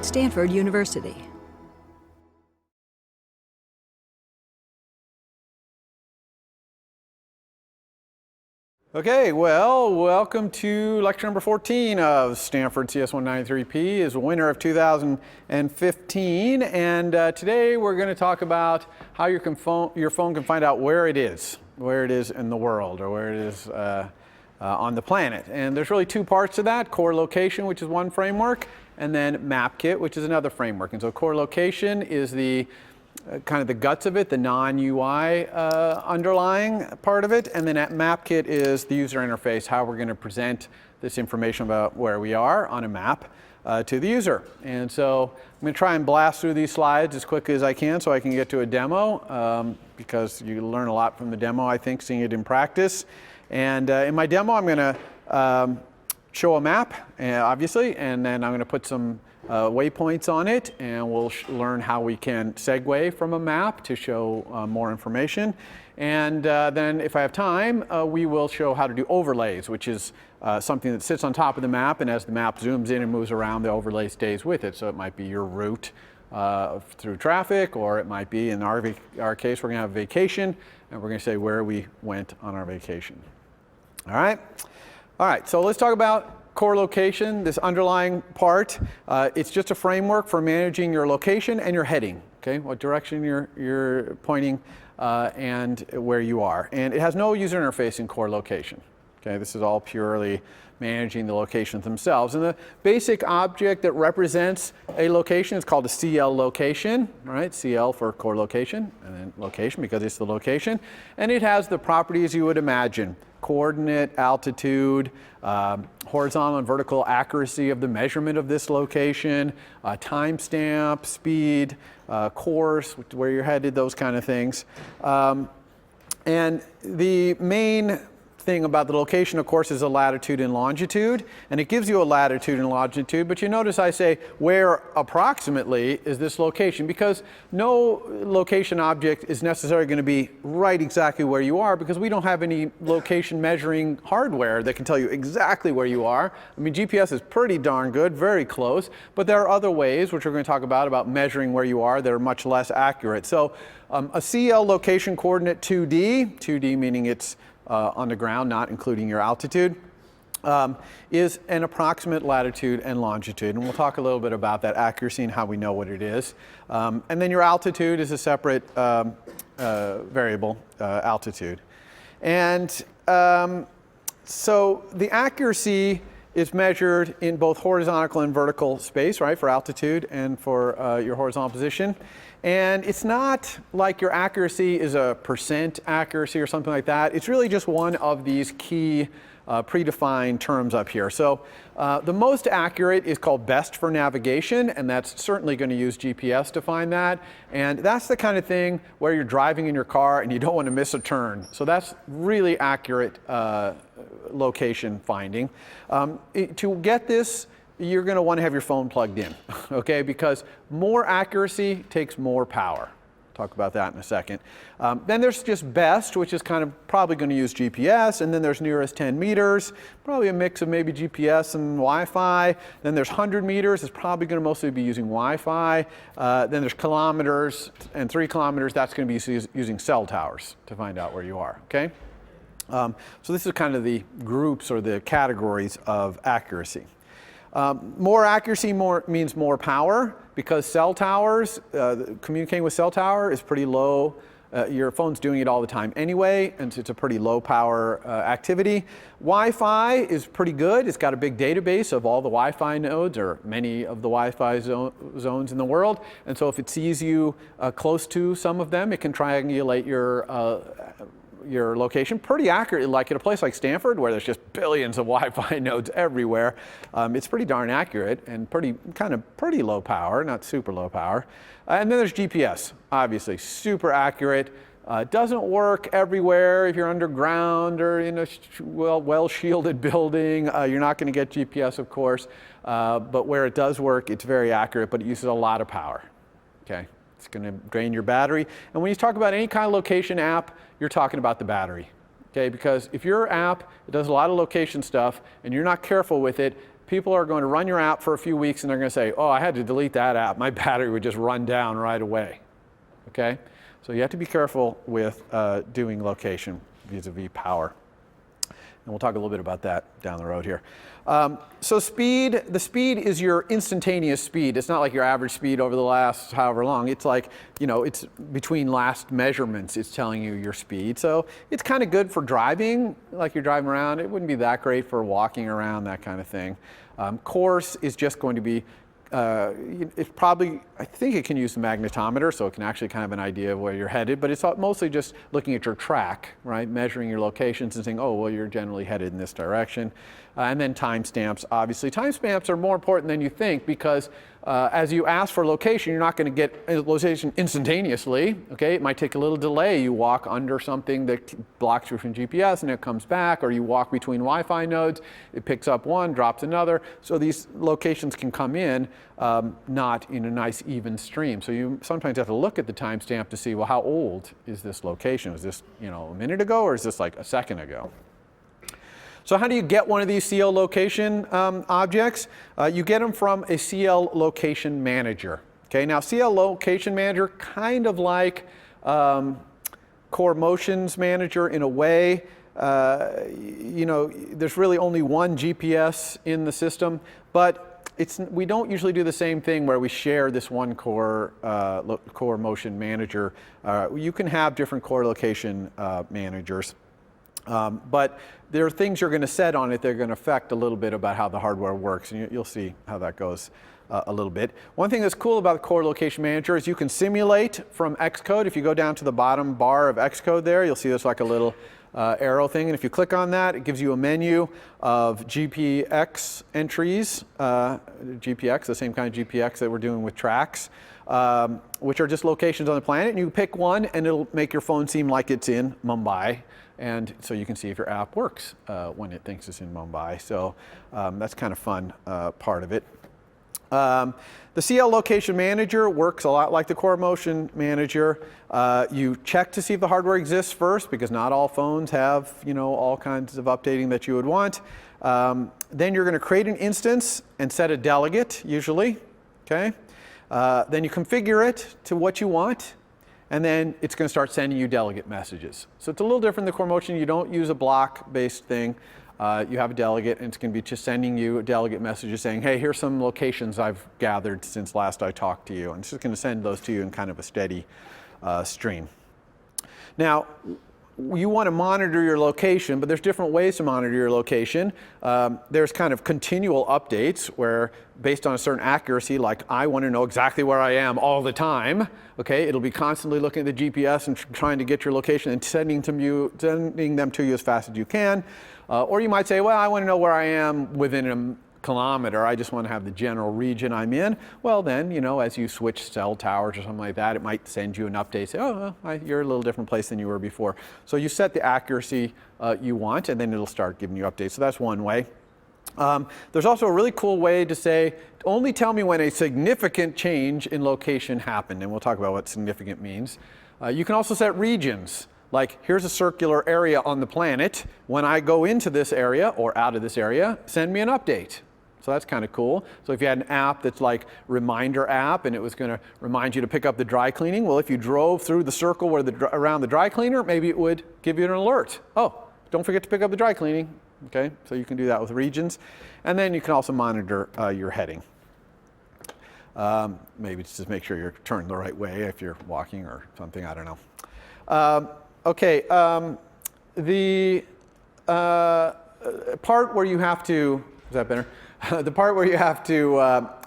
Stanford University. Okay, well, welcome to lecture number 14 of Stanford CS193P. Is a winner of 2015, and today we're going to talk about how your phone can find out where it is in the world, or where it is on the planet. And there's really two parts to that: core location, which is one framework, and then MapKit, which is another framework. And so core location is the kind of the guts of it, the non-UI underlying part of it, and then at MapKit is the user interface, how we're going to present this information about where we are on a map to the user. And so I'm going to try and blast through these slides as quickly as I can so I can get to a demo, because you learn a lot from the demo, I think, seeing it in practice. And in my demo, I'm going to show a map, obviously, and then I'm going to put some waypoints on it, and we'll learn how we can segue from a map to show more information. And then if I have time, we will show how to do overlays, which is something that sits on top of the map, and as the map zooms in and moves around, the overlay stays with it. So it might be your route through traffic, or it might be, in our case, we're going to have a vacation, and we're going to say where we went on our vacation. All right? All right, so let's talk about core location, this underlying part. It's just a framework for managing your location and your heading, okay? What direction you're pointing and where you are. And it has no user interface in core location, okay? This is all purely managing the locations themselves. And the basic object that represents a location is called a CL location, right? CL for core location, and then location because it's the location. And it has the properties you would imagine: coordinate, altitude, horizontal and vertical accuracy of the measurement of this location, timestamp, speed, course, where you're headed, those kind of things. And the main thing about the location, of course, is a latitude and longitude, and it gives you a latitude and longitude, but you notice I say where approximately is this location, because no location object is necessarily going to be right exactly where you are, because we don't have any location measuring hardware that can tell you exactly where you are. I mean, GPS is pretty darn good, very close, but there are other ways, which we're going to talk about measuring where you are, that are much less accurate. So a CL location coordinate 2D meaning it's on the ground, not including your altitude, is an approximate latitude and longitude. And we'll talk a little bit about that accuracy and how we know what it is. And then your altitude is a separate variable, altitude. And so the accuracy is measured in both horizontal and vertical space, right, for altitude and for your horizontal position. And it's not like your accuracy is a % accuracy or something like that. It's really just one of these key predefined terms up here. So the most accurate is called best for navigation, and that's certainly going to use GPS to find that. And that's the kind of thing where you're driving in your car and you don't want to miss a turn. So that's really accurate location finding. To get this, you're going to want to have your phone plugged in, okay? Because more accuracy takes more power. Talk about that in a second. Then there's just best, which is kind of probably going to use GPS, and then there's nearest 10 meters, probably a mix of maybe GPS and Wi-Fi. Then there's 100 meters, it's probably going to mostly be using Wi-Fi. Then there's kilometers and 3 kilometers, that's going to be using cell towers to find out where you are, okay? So this is kind of the groups or the categories of accuracy. More accuracy means more power, because cell towers, communicating with cell tower is pretty low. Your phone's doing it all the time anyway, and it's a pretty low power activity. Wi-Fi is pretty good. It's got a big database of all the Wi-Fi nodes, or many of the Wi-Fi zones in the world. And so if it sees you close to some of them, it can triangulate your location pretty accurately, like at a place like Stanford, where there's just billions of Wi-Fi nodes everywhere. It's pretty darn accurate and pretty low power, not super low power. And then there's GPS, obviously super accurate. Doesn't work everywhere. If you're underground or in a well-shielded building, you're not going to get GPS, of course. But where it does work, it's very accurate, but it uses a lot of power. Okay. It's going to drain your battery. And when you talk about any kind of location app, you're talking about the battery. Okay, because if your app does a lot of location stuff and you're not careful with it, people are going to run your app for a few weeks and they're going to say, oh, I had to delete that app. My battery would just run down right away. Okay? So you have to be careful with doing location vis-a-vis power. And we'll talk a little bit about that down the road here. So speed, the speed is your instantaneous speed. It's not like your average speed over the last however long. It's like, you know, it's between last measurements, it's telling you your speed. So it's kind of good for driving, like you're driving around. It wouldn't be that great for walking around, that kind of thing. Coarse is just going to be, it's probably, I think it can use the magnetometer, so it can actually kind of have an idea of where you're headed, but it's mostly just looking at your track, right? Measuring your locations and saying, oh, well, you're generally headed in this direction. And then timestamps, obviously. Timestamps are more important than you think because as you ask for location, you're not going to get a location instantaneously, okay? It might take a little delay. You walk under something that blocks you from GPS and it comes back, or you walk between Wi-Fi nodes, it picks up one, drops another. So these locations can come in not in a nice even stream. So you sometimes have to look at the timestamp to see, well, how old is this location? Was this, you know, a minute ago, or is this like a second ago? So how do you get one of these CL location objects? You get them from a CL location manager. Okay, now CL location manager, kind of like Core Motions manager in a way. You know, there's really only one GPS in the system, but we don't usually do the same thing where we share this one core motion manager. You can have different core location managers. But there are things you're going to set on it that are going to affect a little bit about how the hardware works, and you'll see how that goes a little bit. One thing that's cool about the Core Location Manager is you can simulate from Xcode. If you go down to the bottom bar of Xcode there, you'll see there's like a little arrow thing, and if you click on that, it gives you a menu of GPX entries, GPX, the same kind of GPX that we're doing with tracks, which are just locations on the planet, and you pick one, and it'll make your phone seem like it's in Mumbai. And so you can see if your app works when it thinks it's in Mumbai. So that's kind of fun part of it. The CL Location Manager works a lot like the Core Motion Manager. You check to see if the hardware exists first, because not all phones have, you know, all kinds of updating that you would want. Then you're going to create an instance and set a delegate, usually. Okay. Then you configure it to what you want. And then it's going to start sending you delegate messages. So it's a little different than Core Motion. You don't use a block-based thing. You have a delegate, and it's going to be just sending you a delegate messages saying, hey, here's some locations I've gathered since last I talked to you. And it's just going to send those to you in kind of a steady stream. Now, you want to monitor your location, but there's different ways to monitor your location. There's kind of continual updates where, based on a certain accuracy, like I want to know exactly where I am all the time. Okay, it'll be constantly looking at the GPS and trying to get your location and sending them to you as fast as you can. Or you might say, well, I want to know where I am within a kilometer. I just want to have the general region I'm in. Well, then, you know, as you switch cell towers or something like that, it might send you an update, say, oh, well, you're a little different place than you were before. So you set the accuracy you want, and then it'll start giving you updates. So that's one way. There's also a really cool way to say, only tell me when a significant change in location happened, and we'll talk about what significant means. You can also set regions. Like, here's a circular area on the planet. When I go into this area or out of this area, send me an update. So that's kind of cool. So if you had an app that's like reminder app and it was going to remind you to pick up the dry cleaning, well, if you drove through the circle where around the dry cleaner, maybe it would give you an alert. Oh, don't forget to pick up the dry cleaning. Okay, so you can do that with regions. And then you can also monitor your heading. Maybe just make sure you're turned the right way if you're walking or something, I don't know. Okay, the part where you have to, is that better? The part where you have to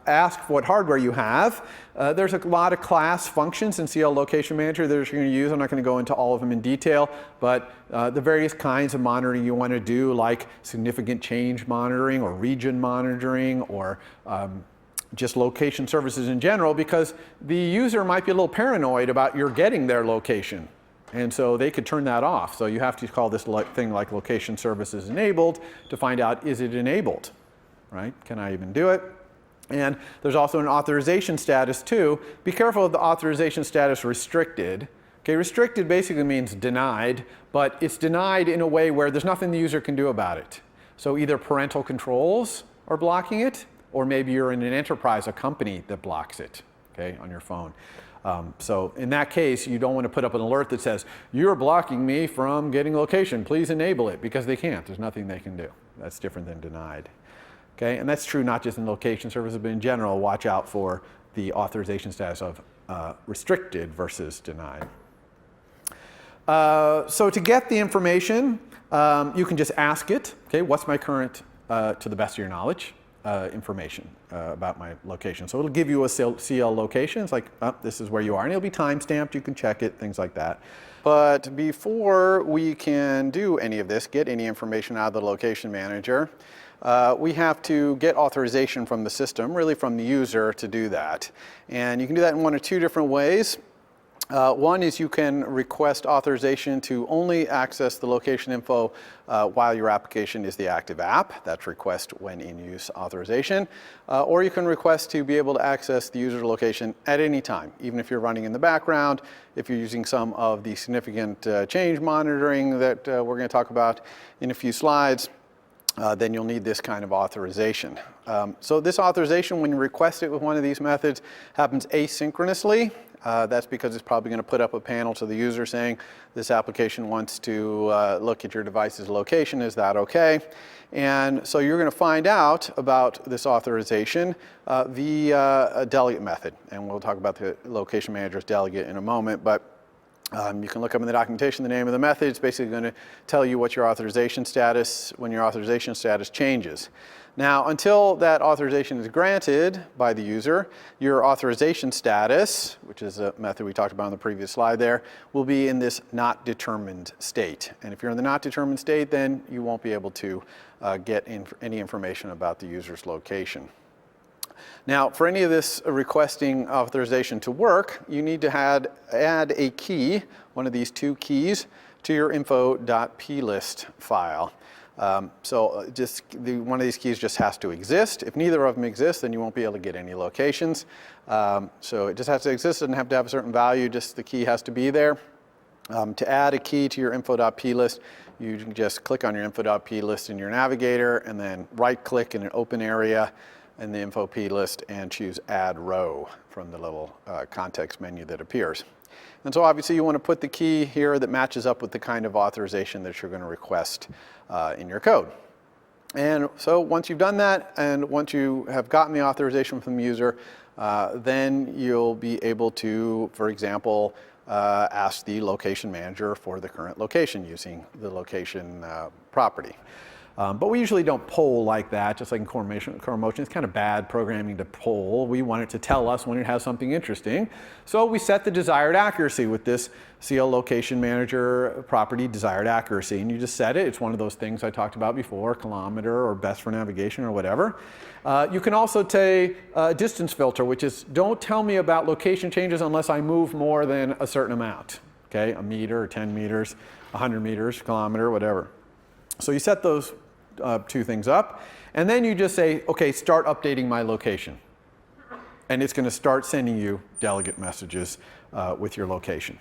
ask what hardware you have, there's a lot of class functions in CL Location Manager that you're going to use. I'm not going to go into all of them in detail, but the various kinds of monitoring you want to do, like significant change monitoring or region monitoring or just location services in general, because the user might be a little paranoid about your getting their location. And so they could turn that off. So you have to call this thing like location services enabled to find out, is it enabled, right? Can I even do it? And there's also an authorization status too. Be careful of the authorization status restricted. Okay, restricted basically means denied, but it's denied in a way where there's nothing the user can do about it. So either parental controls, are blocking it, or maybe you're in an enterprise, a company that blocks it, okay, on your phone. So in that case, you don't want to put up an alert that says, you're blocking me from getting location, please enable it, because they can't. There's nothing they can do. That's different than denied. Okay, and that's true not just in location services, but in general, watch out for the authorization status of restricted versus denied. So to get the information, you can just ask it, okay, what's my current, to the best of your knowledge, information about my location. So it'll give you a CL location. It's like, oh, this is where you are. And it'll be time-stamped. You can check it, things like that. But before we can do any of this, get any information out of the location manager, we have to get authorization from the system, really from the user, to do that. And you can do that in one or two different ways. One is you can request authorization to only access the location info while your application is the active app. That's request when in use authorization. Or you can request to be able to access the user's location at any time, even if you're running in the background, if you're using some of the significant change monitoring that we're going to talk about in a few slides. Then you'll need this kind of authorization. So this authorization, when you request it with one of these methods, happens asynchronously. That's because it's probably going to put up a panel to the user saying, this application wants to look at your device's location. Is that okay? And so you're going to find out about this authorization via a delegate method. And we'll talk about the location manager's delegate in a moment. But you can look up in the documentation the name of the method. It's basically going to tell you what your authorization status, when your authorization status changes. Now, until that authorization is granted by the user, your authorization status, which is a method we talked about on the previous slide there, will be in this not determined state. And if you're in the not determined state, then you won't be able to get any information about the user's location. Now, for any of this requesting authorization to work, you need to add a key, one of these two keys, to your info.plist file. So one of these keys just has to exist. If neither of them exist, then you won't be able to get any locations. So it just has to exist. It doesn't have to have a certain value, just the key has to be there. To add a key to your info.plist, you can just click on your info.plist in your navigator and then right-click in an open area in the info plist and choose Add Row from the little context menu that appears. And so obviously you want to put the key here that matches up with the kind of authorization that you're going to request in your code. And so once you've done that, and once you have gotten the authorization from the user, then you'll be able to, for example, ask the location manager for the current location using the location property. But we usually don't poll like that, just like in core motion. It's kind of bad programming to poll. We want it to tell us when it has something interesting. So we set the desired accuracy with this CL Location Manager property, desired accuracy. And you just set it. It's one of those things I talked about before, kilometer or best for navigation or whatever. You can also say a distance filter, which is don't tell me about location changes unless I move more than a certain amount. Okay, a meter, or 10 meters, 100 meters, kilometer, whatever. So you set those two things up, and then you just say, okay, start updating my location. And it's going to start sending you delegate messages with your location.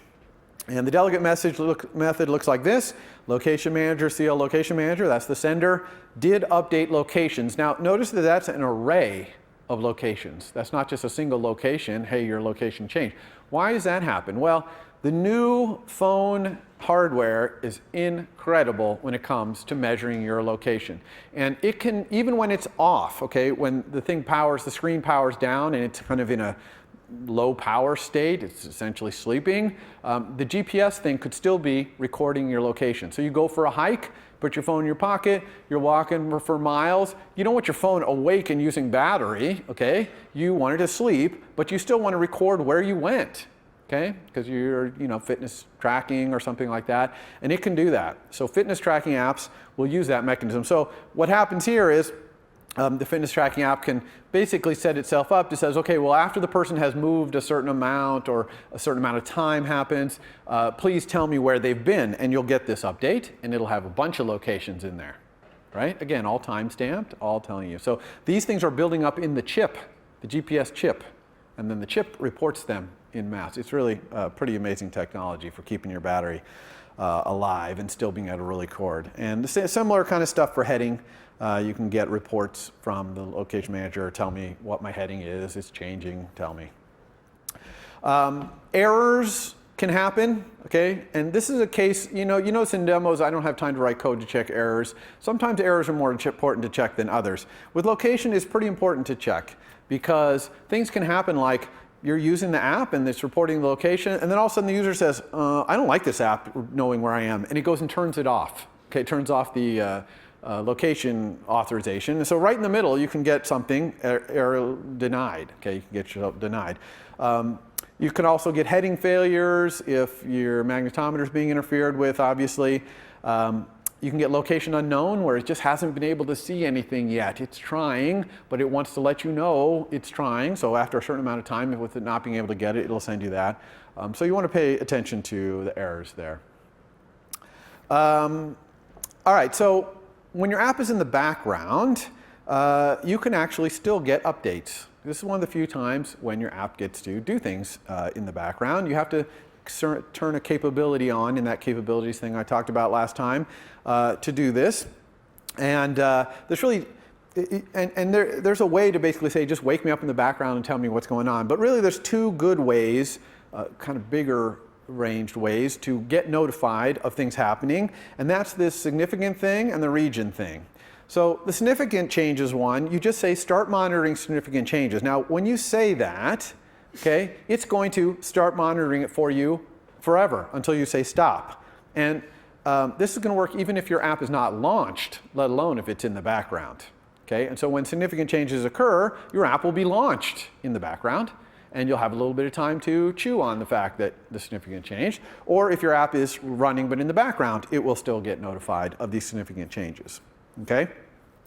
And the delegate message method looks like this. Location manager, CL location manager, that's the sender, did update locations. Now notice that that's an array of locations. That's not just a single location, hey, your location changed. Why does that happen? Well, the new phone hardware is incredible when it comes to measuring your location. And it can, even when it's off, okay, when the thing powers, the screen powers down and it's kind of in a low power state, it's essentially sleeping, the GPS thing could still be recording your location. So you go for a hike, put your phone in your pocket, you're walking for miles, you don't want your phone awake and using battery, okay? You want it to sleep, but you still want to record where you went. Okay, because you're, fitness tracking or something like that, and it can do that. So fitness tracking apps will use that mechanism. So what happens here is the fitness tracking app can basically set itself up to says, okay, well, after the person has moved a certain amount or a certain amount of time happens, please tell me where they've been, and you'll get this update, and it'll have a bunch of locations in there, right? Again, all time stamped, all telling you. So these things are building up in the chip, the GPS chip, and then the chip reports them in mass. It's really pretty amazing technology for keeping your battery alive and still being able to really record. And the similar kind of stuff for heading You can get reports from the location manager, tell me what my heading is, it's changing, tell me. Errors can happen, okay? And this is a case, you notice in demos, I don't have time to write code to check errors. Sometimes errors are more important to check than others. With location, it's pretty important to check because things can happen like you're using the app and it's reporting the location, and then all of a sudden the user says, I don't like this app knowing where I am, and it goes and turns it off. Okay, it turns off the location authorization. And so right in the middle, you can get something, error denied. Okay, you can get yourself denied. You can also get heading failures if your magnetometer is being interfered with, obviously. You can get location unknown, where it just hasn't been able to see anything yet. It's trying, but it wants to let you know it's trying. So after a certain amount of time, with it not being able to get it, it'll send you that. So you want to pay attention to the errors there. All right, so when your app is in the background, you can actually still get updates. This is one of the few times when your app gets to do things in the background. You have to turn a capability on in that capabilities thing I talked about last time to do this. And there's really, there's a way to basically say, just wake me up in the background and tell me what's going on. But really there's two good ways, kind of bigger ranged ways to get notified of things happening. And that's this significant thing and the region thing. So the significant changes one, you just say start monitoring significant changes. Now when you say that, okay, it's going to start monitoring it for you forever until you say stop. And this is going to work even if your app is not launched, let alone if it's in the background. Okay, and so when significant changes occur, your app will be launched in the background, and you'll have a little bit of time to chew on the fact that the significant change. Or if your app is running but in the background, it will still get notified of these significant changes. Okay?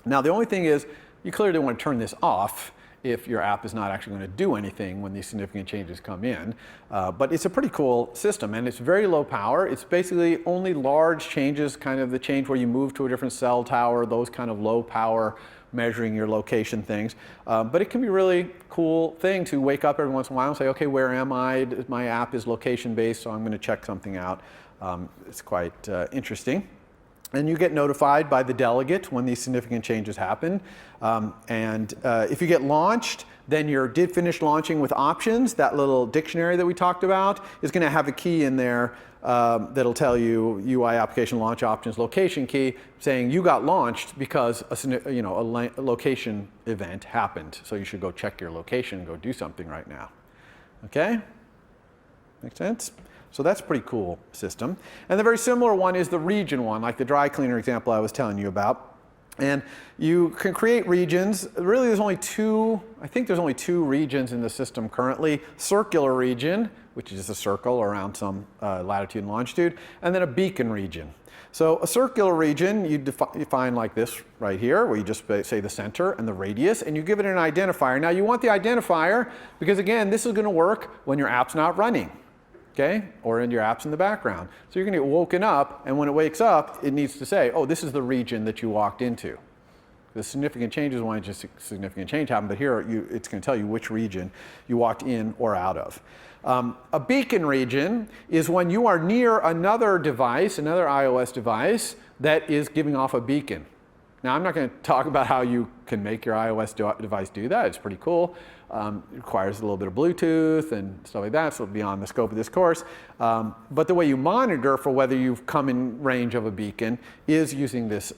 Now the only thing is, you clearly want to turn this off if your app is not actually going to do anything when these significant changes come in. But it's a pretty cool system, and it's very low power. It's basically only large changes, kind of the change where you move to a different cell tower, those kind of low power measuring your location things. But it can be a really cool thing to wake up every once in a while and say, okay, where am I? My app is location based, so I'm going to check something out. It's quite interesting. And you get notified by the delegate when these significant changes happen. If you get launched, then your did finish launching with options, that little dictionary that we talked about, is going to have a key in there that'll tell you UI application launch options location key, saying you got launched because a location event happened. So you should go check your location and go do something right now. Okay? Make sense? So that's a pretty cool system. And the very similar one is the region one, like the dry cleaner example I was telling you about. And you can create regions. Really, there's only two, I think there's only two regions in the system currently. Circular region, which is a circle around some latitude and longitude, and then a beacon region. So a circular region you define like this right here, where you just say the center and the radius, and you give it an identifier. Now you want the identifier because, again, this is going to work when your app's not running. Okay? Or in your apps in the background. So you're going to get woken up, and when it wakes up, it needs to say, oh, this is the region that you walked into. The significant change is when just a significant change happened, but here it's going to tell you which region you walked in or out of. A beacon region is when you are near another device, another iOS device, that is giving off a beacon. Now, I'm not going to talk about how you can make your iOS device do that. It's pretty cool. It requires a little bit of Bluetooth and stuff like that, so it'll be beyond the scope of this course. But the way you monitor for whether you've come in range of a beacon is using this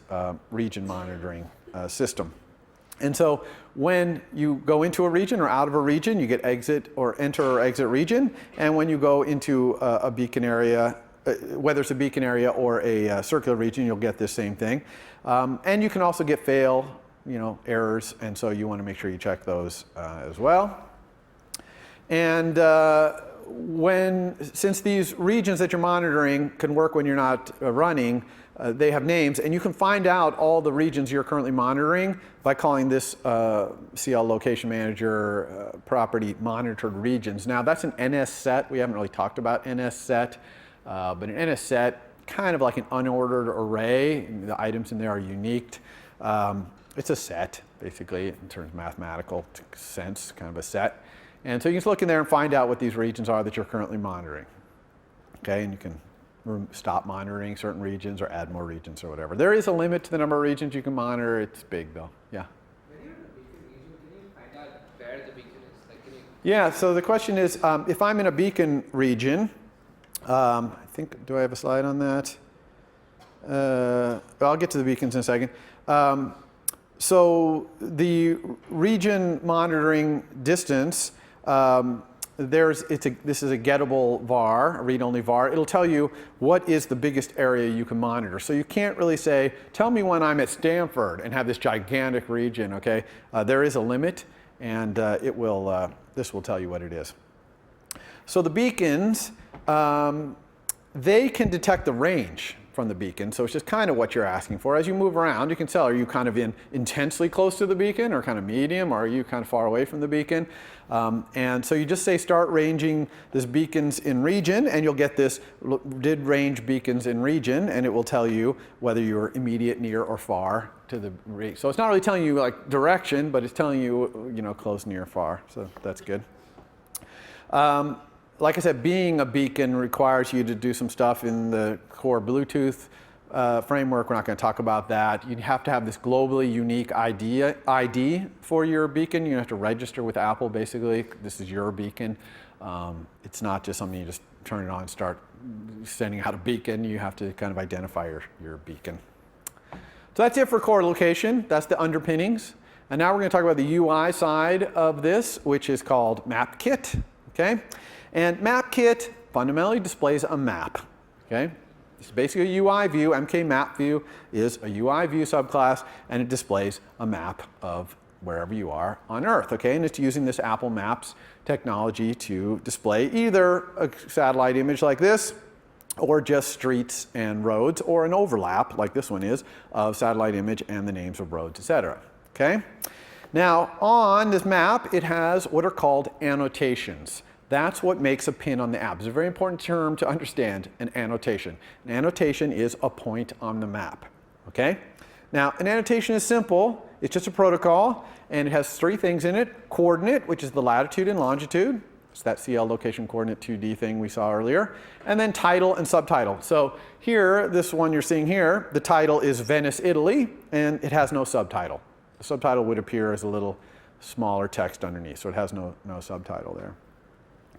region monitoring system. And so when you go into a region or out of a region, you get exit or enter or exit region. And when you go into a beacon area, whether it's a beacon area or a circular region, you'll get this same thing. And you can also get fail, errors, and so you want to make sure you check those as well. And since these regions that you're monitoring can work when you're not running, they have names, and you can find out all the regions you're currently monitoring by calling this CL Location Manager property monitored regions. Now that's an NS set. We haven't really talked about NS set, but an NS set, kind of like an unordered array. The items in there are unique. It's a set, basically, in terms of mathematical sense, kind of a set. And so you can just look in there and find out what these regions are that you're currently monitoring. Okay, and you can stop monitoring certain regions or add more regions or whatever. There is a limit to the number of regions you can monitor. It's big though. Yeah. When you're in a beacon region, can you find out where the beacon is? Like, can you... Yeah. So the question is, if I'm in a beacon region, I think, do I have a slide on that? I'll get to the beacons in a second. So the region monitoring distance, this is a gettable var, a read-only var. It'll tell you what is the biggest area you can monitor. So you can't really say, tell me when I'm at Stanford and have this gigantic region, okay? There is a limit, and this will tell you what it is. So the beacons, they can detect the range from the beacon, so it's just kind of what you're asking for. As you move around, you can tell, are you kind of intensely close to the beacon, or kind of medium, or are you kind of far away from the beacon? And so you just say start ranging this beacons in region, and you'll get this did range beacons in region, and it will tell you whether you're immediate, near, or far to the range. So it's not really telling you like direction, but it's telling you, close, near, far. So that's good. Like I said, being a beacon requires you to do some stuff in the core Bluetooth framework. We're not going to talk about that. You have to have this globally unique ID for your beacon. You have to register with Apple, basically. This is your beacon. It's not just something you just turn it on and start sending out a beacon. You have to kind of identify your beacon. So that's it for core location. That's the underpinnings. And now we're going to talk about the UI side of this, which is called MapKit. Okay? And MapKit fundamentally displays a map. Okay? It's basically a UI view. MK map view is a UI view subclass, and it displays a map of wherever you are on Earth. Okay? And it's using this Apple Maps technology to display either a satellite image like this, or just streets and roads, or an overlap, like this one is, of satellite image and the names of roads, etc. Okay? Now, on this map, it has what are called annotations. That's what makes a pin on the app. It's a very important term to understand, an annotation. An annotation is a point on the map. Okay? Now, an annotation is simple. It's just a protocol, and it has three things in it. Coordinate, which is the latitude and longitude. It's that CL location coordinate 2D thing we saw earlier. And then title and subtitle. So here, this one you're seeing here, the title is Venice, Italy, and it has no subtitle. The subtitle would appear as a little smaller text underneath, so it has no subtitle there.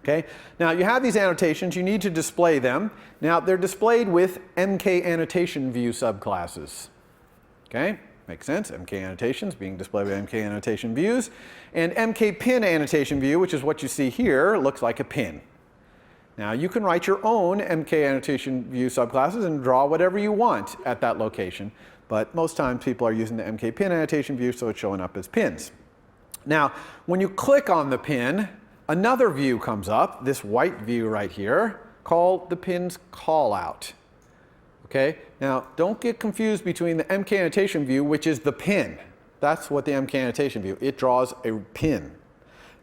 Okay? Now you have these annotations, you need to display them. Now they're displayed with MK annotation view subclasses. Okay? Makes sense. MK annotations being displayed with MK annotation views. And MK pin annotation view, which is what you see here, looks like a pin. Now you can write your own MK annotation view subclasses and draw whatever you want at that location. But most times people are using the MK pin annotation view, so it's showing up as pins. Now, when you click on the pin, another view comes up, this white view right here, called the pin's callout. Okay? Now, don't get confused between the MK annotation view, which is the pin. That's what the MK annotation view, it draws a pin.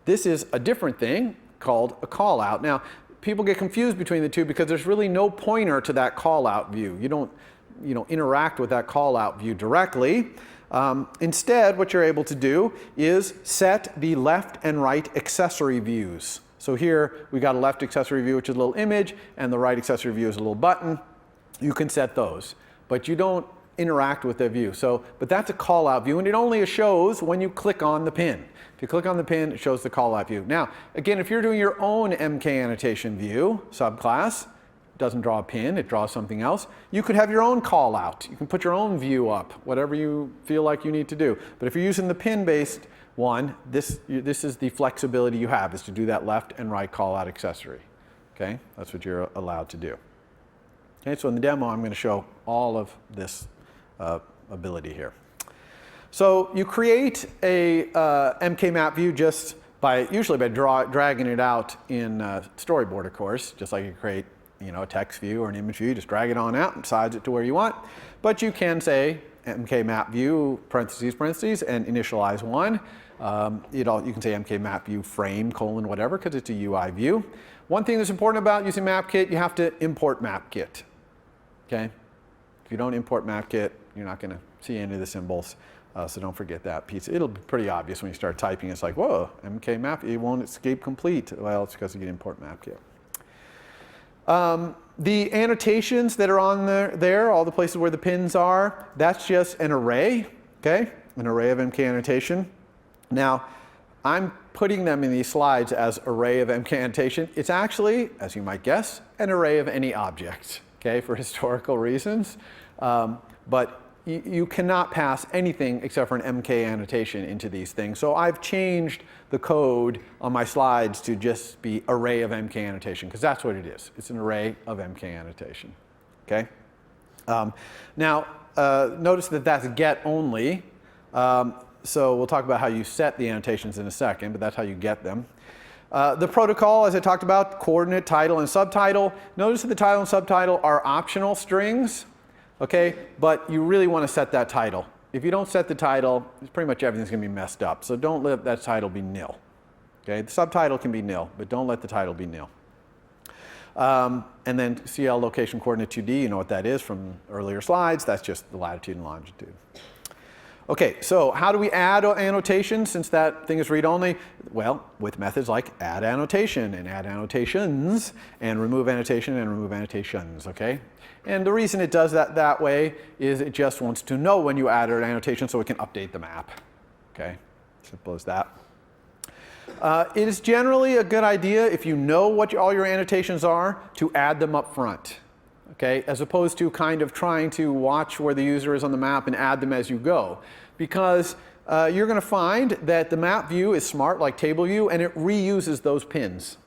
This is a different thing called a callout. Now, people get confused between the two because there's really no pointer to that callout view. You don't interact with that callout view directly. Instead, what you're able to do is set the left and right accessory views. So here we got a left accessory view, which is a little image, and the right accessory view is a little button. You can set those, but you don't interact with the view. But that's a callout view, and it only shows when you click on the pin. If you click on the pin, it shows the callout view. Now, again, if you're doing your own MK annotation view subclass, doesn't draw a pin, it draws something else. You could have your own call out. You can put your own view up, whatever you feel like you need to do. But if you're using the pin-based one, this is the flexibility you have, is to do that left and right call out accessory. Okay, that's what you're allowed to do. Okay, so in the demo, I'm going to show all of this ability here. So you create a MK map view just usually by dragging it out in Storyboard, of course, just like you create a text view or an image view, just drag it on out and size it to where you want. But you can say MK map view, parentheses, parentheses, and initialize one. You can say MK map view frame, colon, whatever, because it's a UI view. One thing that's important about using MapKit, you have to import MapKit. Okay? If you don't import MapKit, you're not going to see any of the symbols. So don't forget that piece. It'll be pretty obvious when you start typing. It's like, whoa, MK map, it won't escape complete. Well, it's because you can import MapKit. The annotations that are on there, all the places where the pins are, that's just an array, okay? An array of MK annotation. Now, I'm putting them in these slides as array of MK annotation. It's actually, as you might guess, an array of any object, okay, for historical reasons. But you cannot pass anything except for an MK annotation into these things. So I've changed the code on my slides to just be array of MK annotation, because that's what it is. It's an array of MK annotation, okay? Now, notice that that's get only. So we'll talk about how you set the annotations in a second, but that's how you get them. The protocol, as I talked about, coordinate, title, and subtitle. Notice that the title and subtitle are optional strings, okay? But you really want to set that title. If you don't set the title, pretty much everything's going to be messed up. So don't let that title be nil, okay? The subtitle can be nil, but don't let the title be nil. And then CL location coordinate 2D, you know what that is from earlier slides. That's just the latitude and longitude. Okay, so how do we add annotations since that thing is read-only? Well, with methods like add annotation and add annotations and remove annotation and remove annotations, okay? And the reason it does that way is it just wants to know when you add an annotation so it can update the map, okay? Simple as that. It is generally a good idea if you know what all your annotations are to add them up front, okay? As opposed to kind of trying to watch where the user is on the map and add them as you go. Because you're going to find that the map view is smart like table view and it reuses those pins,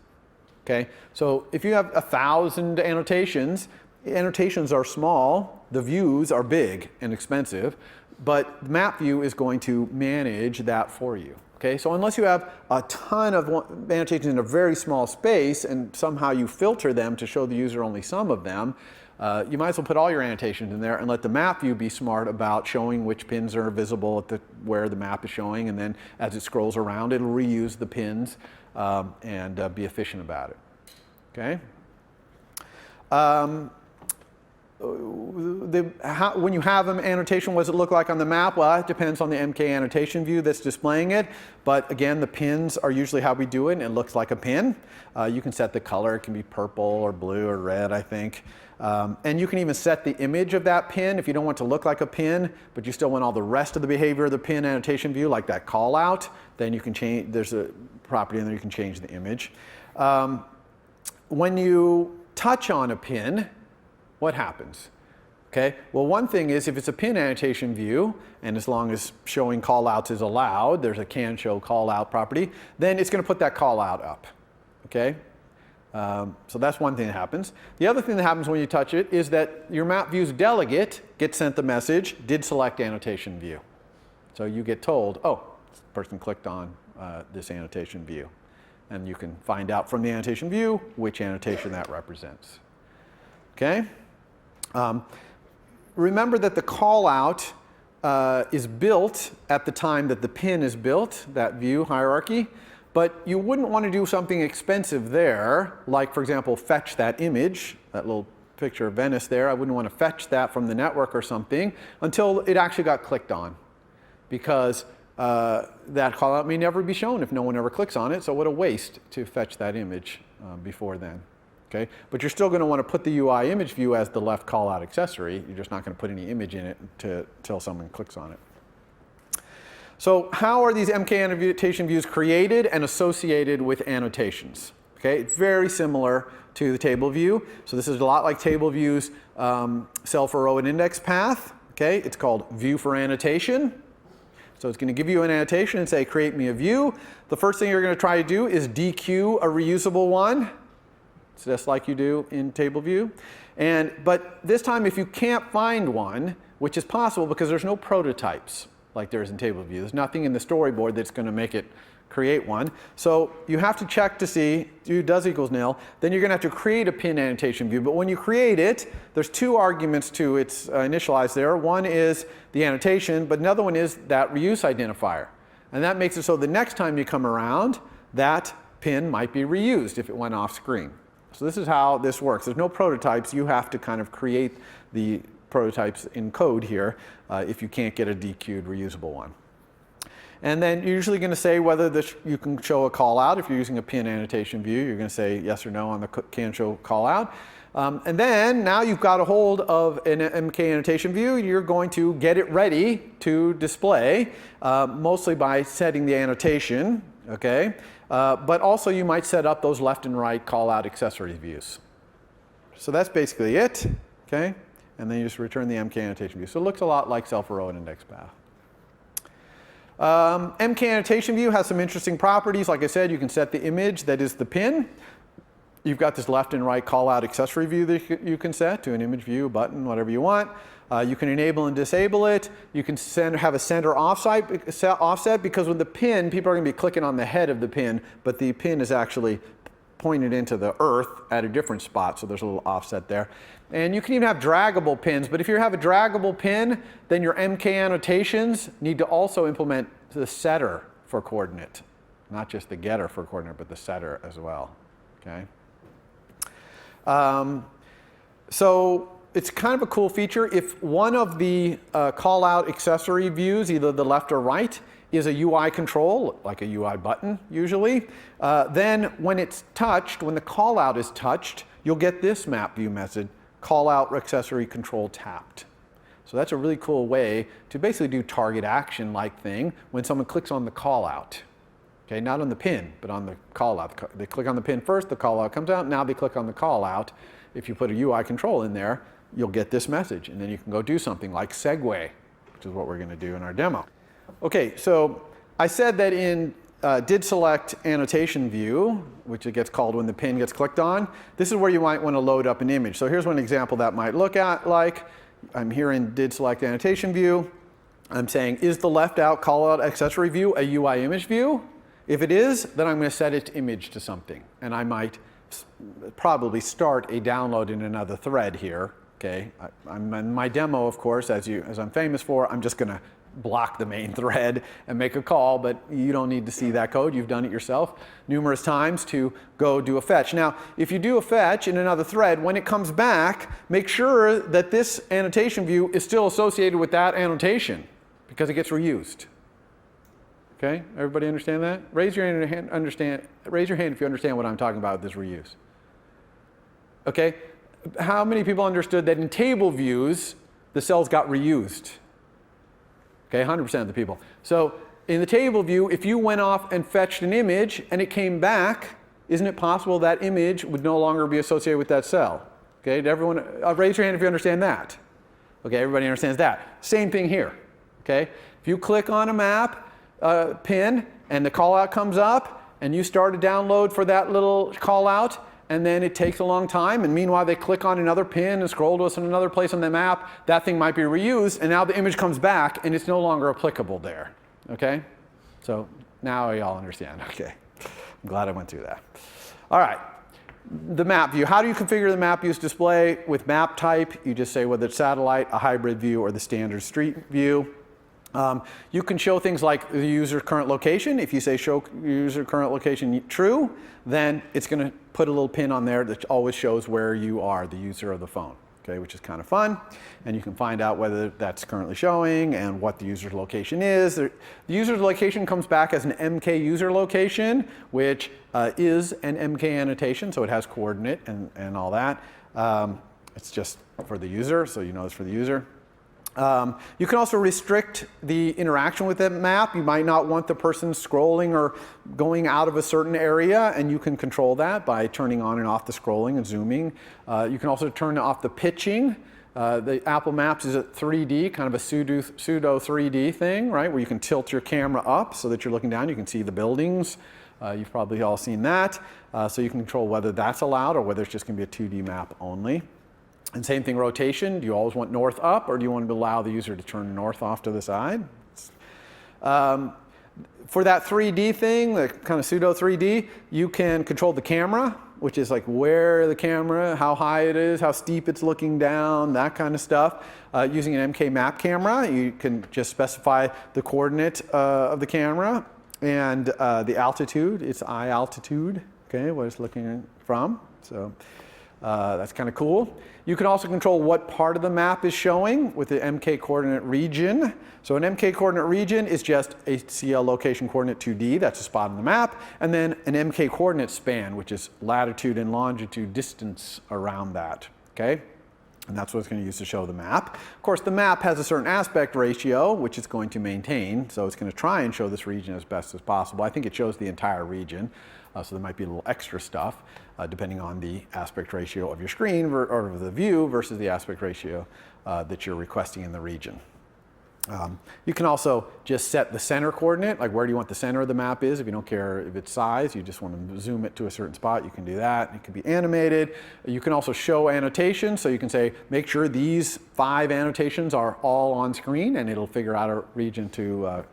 okay? So if you have 1,000 annotations, annotations are small, the views are big and expensive, but the map view is going to manage that for you. Okay, so unless you have a ton of annotations in a very small space and somehow you filter them to show the user only some of them, you might as well put all your annotations in there and let the map view be smart about showing which pins are visible at where the map is showing, and then as it scrolls around, it'll reuse the pins and be efficient about it. Okay. When you have an annotation, what does it look like on the map? Well, it depends on the MK annotation view that's displaying it. But again, the pins are usually how we do it, and it looks like a pin. You can set the color. It can be purple or blue or red, I think. And you can even set the image of that pin if you don't want it to look like a pin, but you still want all the rest of the behavior of the pin annotation view, like that call out. Then you can change, there's a property in there you can change the image. When you touch on a pin, what happens? Okay, well, one thing is if it's a pin annotation view, and as long as showing callouts is allowed, there's a can show callout property, then it's going to put that callout up. Okay, so that's one thing that happens. The other thing that happens when you touch it is that your map view's delegate gets sent the message, did select annotation view. So you get told, oh, this person clicked on this annotation view. And you can find out from the annotation view which annotation that represents. Okay? Remember that the callout is built at the time that the pin is built, that view hierarchy, but you wouldn't want to do something expensive there, like, for example, fetch that image, that little picture of Venice there. I wouldn't want to fetch that from the network or something until it actually got clicked on, because that callout may never be shown if no one ever clicks on it, so what a waste to fetch that image before then. Okay? But you're still going to want to put the UI image view as the left callout accessory. You're just not going to put any image in it until someone clicks on it. So how are these MK annotation views created and associated with annotations? Okay? It's very similar to the table view. So this is a lot like table view's cell for row and index path. Okay? It's called view for annotation. So it's going to give you an annotation and say, create me a view. The first thing you're going to try to do is dequeue a reusable one. It's just like you do in table view. But this time, if you can't find one, which is possible because there's no prototypes like there is in table view. There's nothing in the storyboard that's going to make it create one. So you have to check to see, do does equals nil. Then you're going to have to create a pin annotation view. But when you create it, there's two arguments to its initialize there. One is the annotation, but another one is that reuse identifier. And that makes it so the next time you come around, that pin might be reused if it went off screen. So this is how this works. There's no prototypes. You have to kind of create the prototypes in code here if you can't get a dequeued reusable one. And then you're usually going to say whether you can show a call out. If you're using a pin annotation view, you're going to say yes or no on the can show call out. And then now you've got a hold of an MK annotation view. You're going to get it ready to display, mostly by setting the annotation, okay? But also you might set up those left and right call out accessory views. So that's basically it, okay? And then you just return the MK annotation view. So it looks a lot like self-row index path. MK annotation view has some interesting properties. Like I said, you can set the image that is the pin. You've got this left and right call out accessory view that you can set to an image view, button, whatever you want. You can enable and disable it. You can have a center offset because with the pin, people are going to be clicking on the head of the pin, but the pin is actually pointed into the earth at a different spot, so there's a little offset there. And you can even have draggable pins, but if you have a draggable pin, then your MK annotations need to also implement the setter for coordinate, not just the getter for coordinate, but the setter as well, okay? So it's kind of a cool feature. If one of the call out accessory views, either the left or right, is a UI control, like a UI button usually, then when it's touched, when the call out is touched, you'll get this map view message, call out accessory control tapped. So that's a really cool way to basically do target action like thing when someone clicks on the call out. Okay, not on the pin, but on the call out. They click on the pin first, the call out comes out, now they click on the call out. If you put a UI control in there, you'll get this message, and then you can go do something like segue, which is what we're going to do in our demo. Okay, so I said that in did select annotation view, which it gets called when the pin gets clicked on, this is where you might want to load up an image. So here's one example that might look like. I'm here in did select annotation view. I'm saying, is the left out call out accessory view a UI image view? If it is, then I'm going to set its image to something. And I might probably start a download in another thread here. Okay, I'm in my demo, of course, as I'm famous for, I'm just going to block the main thread and make a call, but you don't need to see that code. You've done it yourself numerous times to go do a fetch. Now, if you do a fetch in another thread, when it comes back, make sure that this annotation view is still associated with that annotation because it gets reused. Okay, everybody understand that? Raise your hand if you understand what I'm talking about with this reuse. Okay, how many people understood that in table views, the cells got reused? Okay, 100% of the people. So in the table view, if you went off and fetched an image and it came back, isn't it possible that image would no longer be associated with that cell? Okay, did everyone, raise your hand if you understand that. Okay, everybody understands that. Same thing here. Okay, if you click on a map, pin, and the call out comes up, and you start a download for that little call out, and then it takes a long time, and meanwhile they click on another pin and scroll to us in another place on the map, that thing might be reused, and now the image comes back, and it's no longer applicable there. Okay? So now you all understand. Okay. I'm glad I went through that. All right. The map view. How do you configure the map view's display? With map type, you just say whether it's satellite, a hybrid view, or the standard street view. You can show things like the user's current location. If you say show user current location true, then it's going to put a little pin on there that always shows where you are, the user of the phone, okay, which is kind of fun. And you can find out whether that's currently showing and what the user's location is. The user's location comes back as an MK user location, which is an MK annotation, so it has coordinate and all that. It's just for the user, so you know it's for the user. You can also restrict the interaction with that map. You might not want the person scrolling or going out of a certain area, and you can control that by turning on and off the scrolling and zooming. You can also turn off the pitching. The Apple Maps is a 3D, kind of a pseudo 3D thing, right, where you can tilt your camera up so that you're looking down. You can see the buildings. You've probably all seen that. So you can control whether that's allowed or whether it's just going to be a 2D map only. And same thing, rotation. Do you always want north up, or do you want to allow the user to turn north off to the side? For that 3D thing, the kind of pseudo 3D, you can control the camera, which is like where the camera, how high it is, how steep it's looking down, that kind of stuff. Using an MK map camera, you can just specify the coordinate of the camera and the altitude. It's eye altitude, okay, what it's looking from. So. That's kind of cool. You can also control what part of the map is showing with the MK coordinate region. So an MK coordinate region is just a CL location coordinate 2D, that's a spot on the map, and then an MK coordinate span, which is latitude and longitude distance around that, okay? And that's what it's going to use to show the map. Of course, the map has a certain aspect ratio, which it's going to maintain, so it's going to try and show this region as best as possible. I think it shows the entire region, so there might be a little extra stuff, depending on the aspect ratio of your screen or of the view versus the aspect ratio that you're requesting in the region. You can also just set the center coordinate, like where do you want the center of the map is. If you don't care if it's size, you just want to zoom it to a certain spot, you can do that. It can be animated. You can also show annotations, so you can say, make sure these 5 annotations are all on screen, and it'll figure out a region to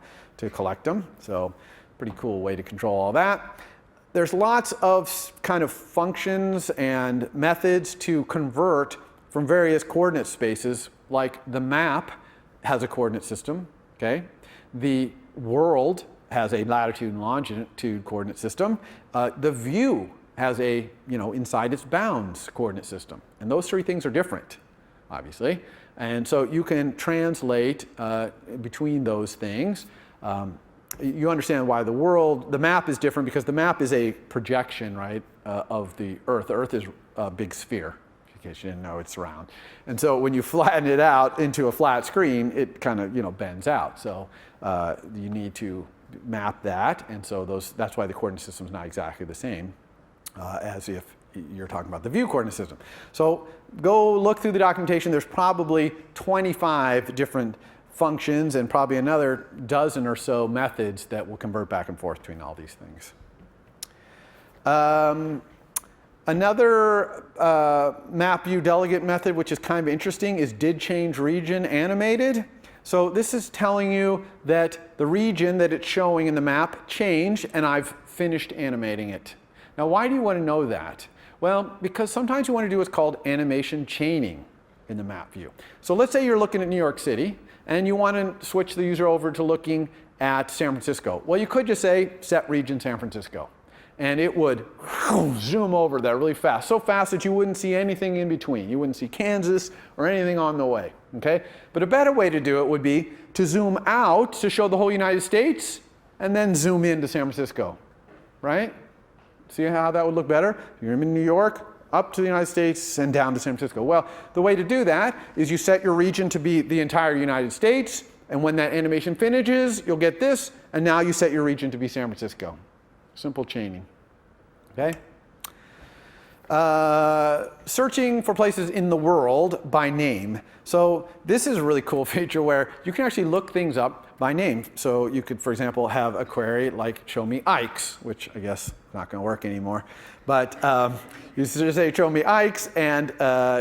collect them. So pretty cool way to control all that. There's lots of kind of functions and methods to convert from various coordinate spaces, like the map has a coordinate system, okay? The world has a latitude and longitude coordinate system. The view has a, inside its bounds coordinate system. And those 3 things are different, obviously. And so you can translate between those things. You understand why the map is different, because the map is a projection, right, of the Earth. The Earth is a big sphere, in case you didn't know it's round. And so when you flatten it out into a flat screen, it kind of, bends out. So you need to map that, and so that's why the coordinate system is not exactly the same as if you're talking about the view coordinate system. So go look through the documentation. There's probably 25 different functions and probably another dozen or so methods that will convert back and forth between all these things. Another map view delegate method, which is kind of interesting, is did change region animated. So this is telling you that the region that it's showing in the map changed, and I've finished animating it. Now, why do you want to know that? Well, because sometimes you want to do what's called animation chaining in the map view. So let's say you're looking at New York City, and you want to switch the user over to looking at San Francisco. Well, you could just say, set region San Francisco. And it would zoom over there really fast, so fast that you wouldn't see anything in between. You wouldn't see Kansas or anything on the way, okay? But a better way to do it would be to zoom out to show the whole United States, and then zoom into San Francisco, right? See how that would look better? You're in New York, up to the United States, and down to San Francisco. Well, the way to do that is you set your region to be the entire United States, and when that animation finishes, you'll get this, and now you set your region to be San Francisco. Simple chaining, okay? Searching for places in the world by name. So this is a really cool feature where you can actually look things up by name. So you could, for example, have a query like show me Ike's, which I guess is not going to work anymore. But you just say show me Ike's, and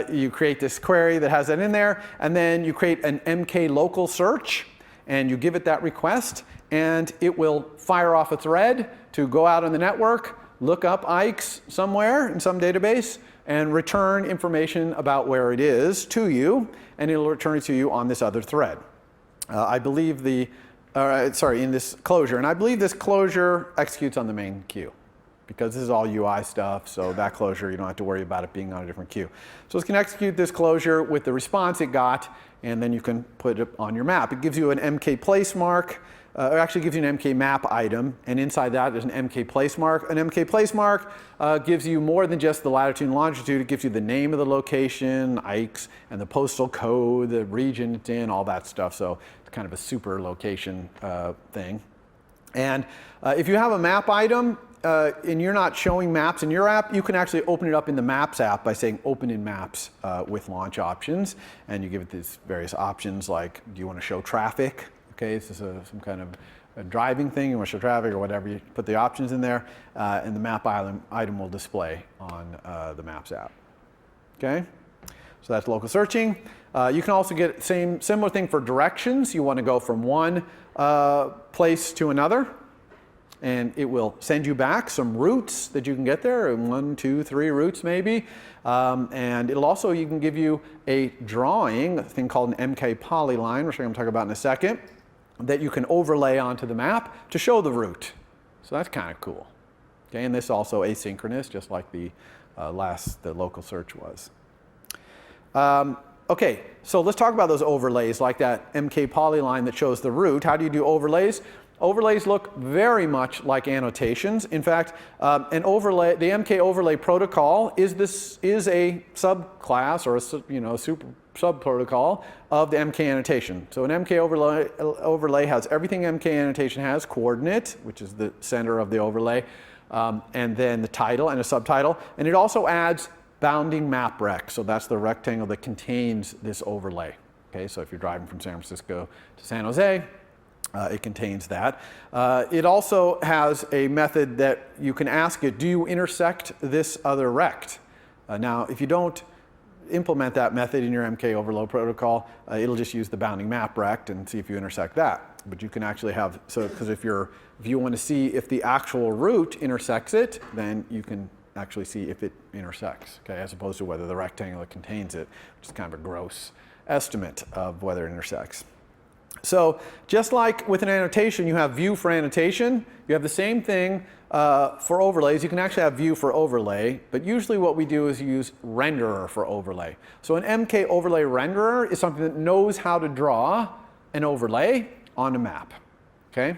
you create this query that has that in there, and then you create an MK local search, and you give it that request, and it will fire off a thread to go out on the network, look up Ike's somewhere in some database, and return information about where it is to you, and it'll return it to you on this other thread. I believe in this closure, and I believe this closure executes on the main queue, because this is all UI stuff, so that closure, you don't have to worry about it being on a different queue. So it's going to execute this closure with the response it got, and then you can put it on your map. It gives you an MK place mark. It actually gives you an MK map item, and inside that there's an MK place mark. An MK place mark gives you more than just the latitude and longitude. It gives you the name of the location, Ike's, and the postal code, the region it's in, all that stuff. So it's kind of a super location thing. And if you have a map item and you're not showing maps in your app, you can actually open it up in the Maps app by saying open in Maps with launch options. And you give it these various options like, do you want to show traffic? Okay, this is some kind of a driving thing, you want to show traffic or whatever, you put the options in there, and the map item will display on the Maps app. Okay, so that's local searching. You can also get similar thing for directions. You want to go from one place to another, and it will send you back some routes that you can get there, 1, 2, 3 routes maybe. And it'll also even give you a drawing, a thing called an MK polyline, which I'm going to talk about in a second, that you can overlay onto the map to show the route. So that's kind of cool. Okay, and this is also asynchronous, just like the the local search was. Okay, so let's talk about those overlays, like that MK polyline that shows the route. How do you do overlays? Overlays look very much like annotations. In fact, an overlay, the MK overlay protocol is a subclass or a super subprotocol of the MK annotation. So an MK overlay has everything MK annotation has: coordinate, which is the center of the overlay, and then the title and a subtitle, and it also adds bounding map rec. So that's the rectangle that contains this overlay. Okay, so if you're driving from San Francisco to San Jose, it contains that. It also has a method that you can ask it, do you intersect this other rect? Now, if you don't implement that method in your MK overlay protocol, it'll just use the bounding map rect and see if you intersect that. But you can actually have, because if you want to see if the actual route intersects it, then you can actually see if it intersects, okay, as opposed to whether the rectangle that contains it, which is kind of a gross estimate of whether it intersects. So just like with an annotation, you have view for annotation, you have the same thing for overlays. You can actually have view for overlay, but usually what we do is use renderer for overlay. So an MK overlay renderer is something that knows how to draw an overlay on a map, okay?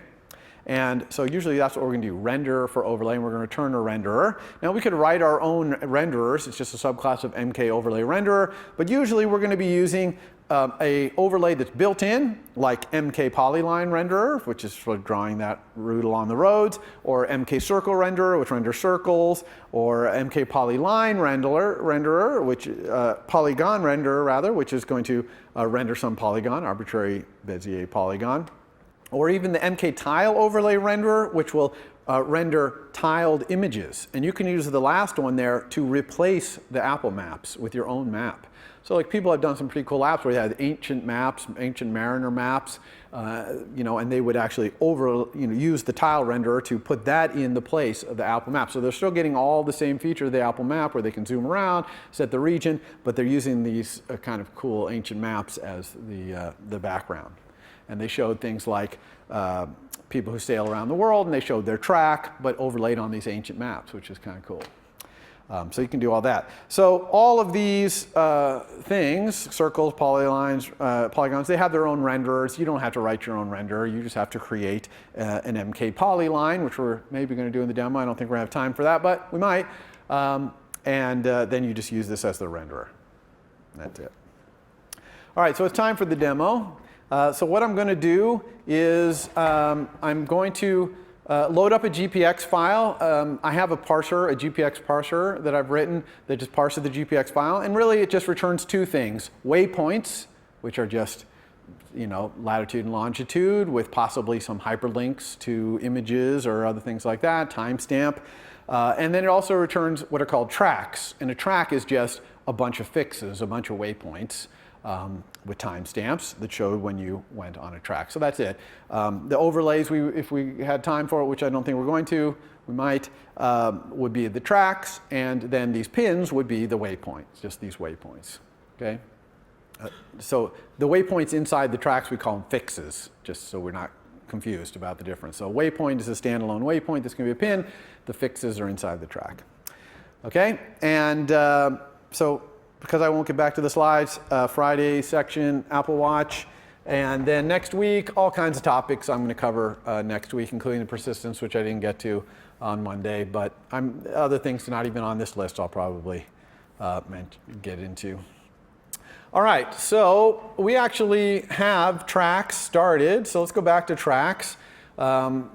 And so usually that's what we're going to do, render for overlay, and we're going to return a renderer. Now we could write our own renderers. It's just a subclass of MK overlay renderer, but usually we're going to be using a overlay that's built in, like MK polyline renderer, which is for drawing that route along the roads, or MK circle renderer, which renders circles, or MK polyline renderer, which polygon renderer rather, which is going to render some polygon, arbitrary Bezier polygon. Or even the MK tile overlay renderer, which will render tiled images. And you can use the last one there to replace the Apple maps with your own map. So like people have done some pretty cool apps where they had ancient maps, ancient mariner maps, and they would actually use the tile renderer to put that in the place of the Apple map. So they're still getting all the same feature of the Apple map where they can zoom around, set the region, but they're using these kind of cool ancient maps as the background. And they showed things like people who sail around the world, and they showed their track, but overlaid on these ancient maps, which is kind of cool. So you can do all that. So all of these things, circles, polygons, they have their own renderers. You don't have to write your own renderer. You just have to create an MK polyline, which we're maybe going to do in the demo. I don't think we're going to have time for that, but we might. And then you just use this as the renderer. That's it. All right, so it's time for the demo. So what I'm going to do is I'm going to load up a GPX file. I have a parser, a GPX parser that I've written that just parses the GPX file. And really it just returns two things: waypoints, which are just latitude and longitude with possibly some hyperlinks to images or other things like that, timestamp. And then it also returns what are called tracks. And a track is just a bunch of fixes, a bunch of waypoints. With timestamps that showed when you went on a track. So that's it. The overlays, if we had time for it, which I don't think we're going to, we might, would be the tracks, and then these pins would be the waypoints, just these waypoints. Okay? So the waypoints inside the tracks, we call them fixes, just so we're not confused about the difference. So a waypoint is a standalone waypoint. This can be a pin. The fixes are inside the track. Okay? And so because I won't get back to the slides, Friday section, Apple Watch, and then next week, all kinds of topics I'm going to cover next week, including the persistence, which I didn't get to on Monday, but other things not even on this list I'll probably get into. All right, so we actually have tracks started, so let's go back to tracks.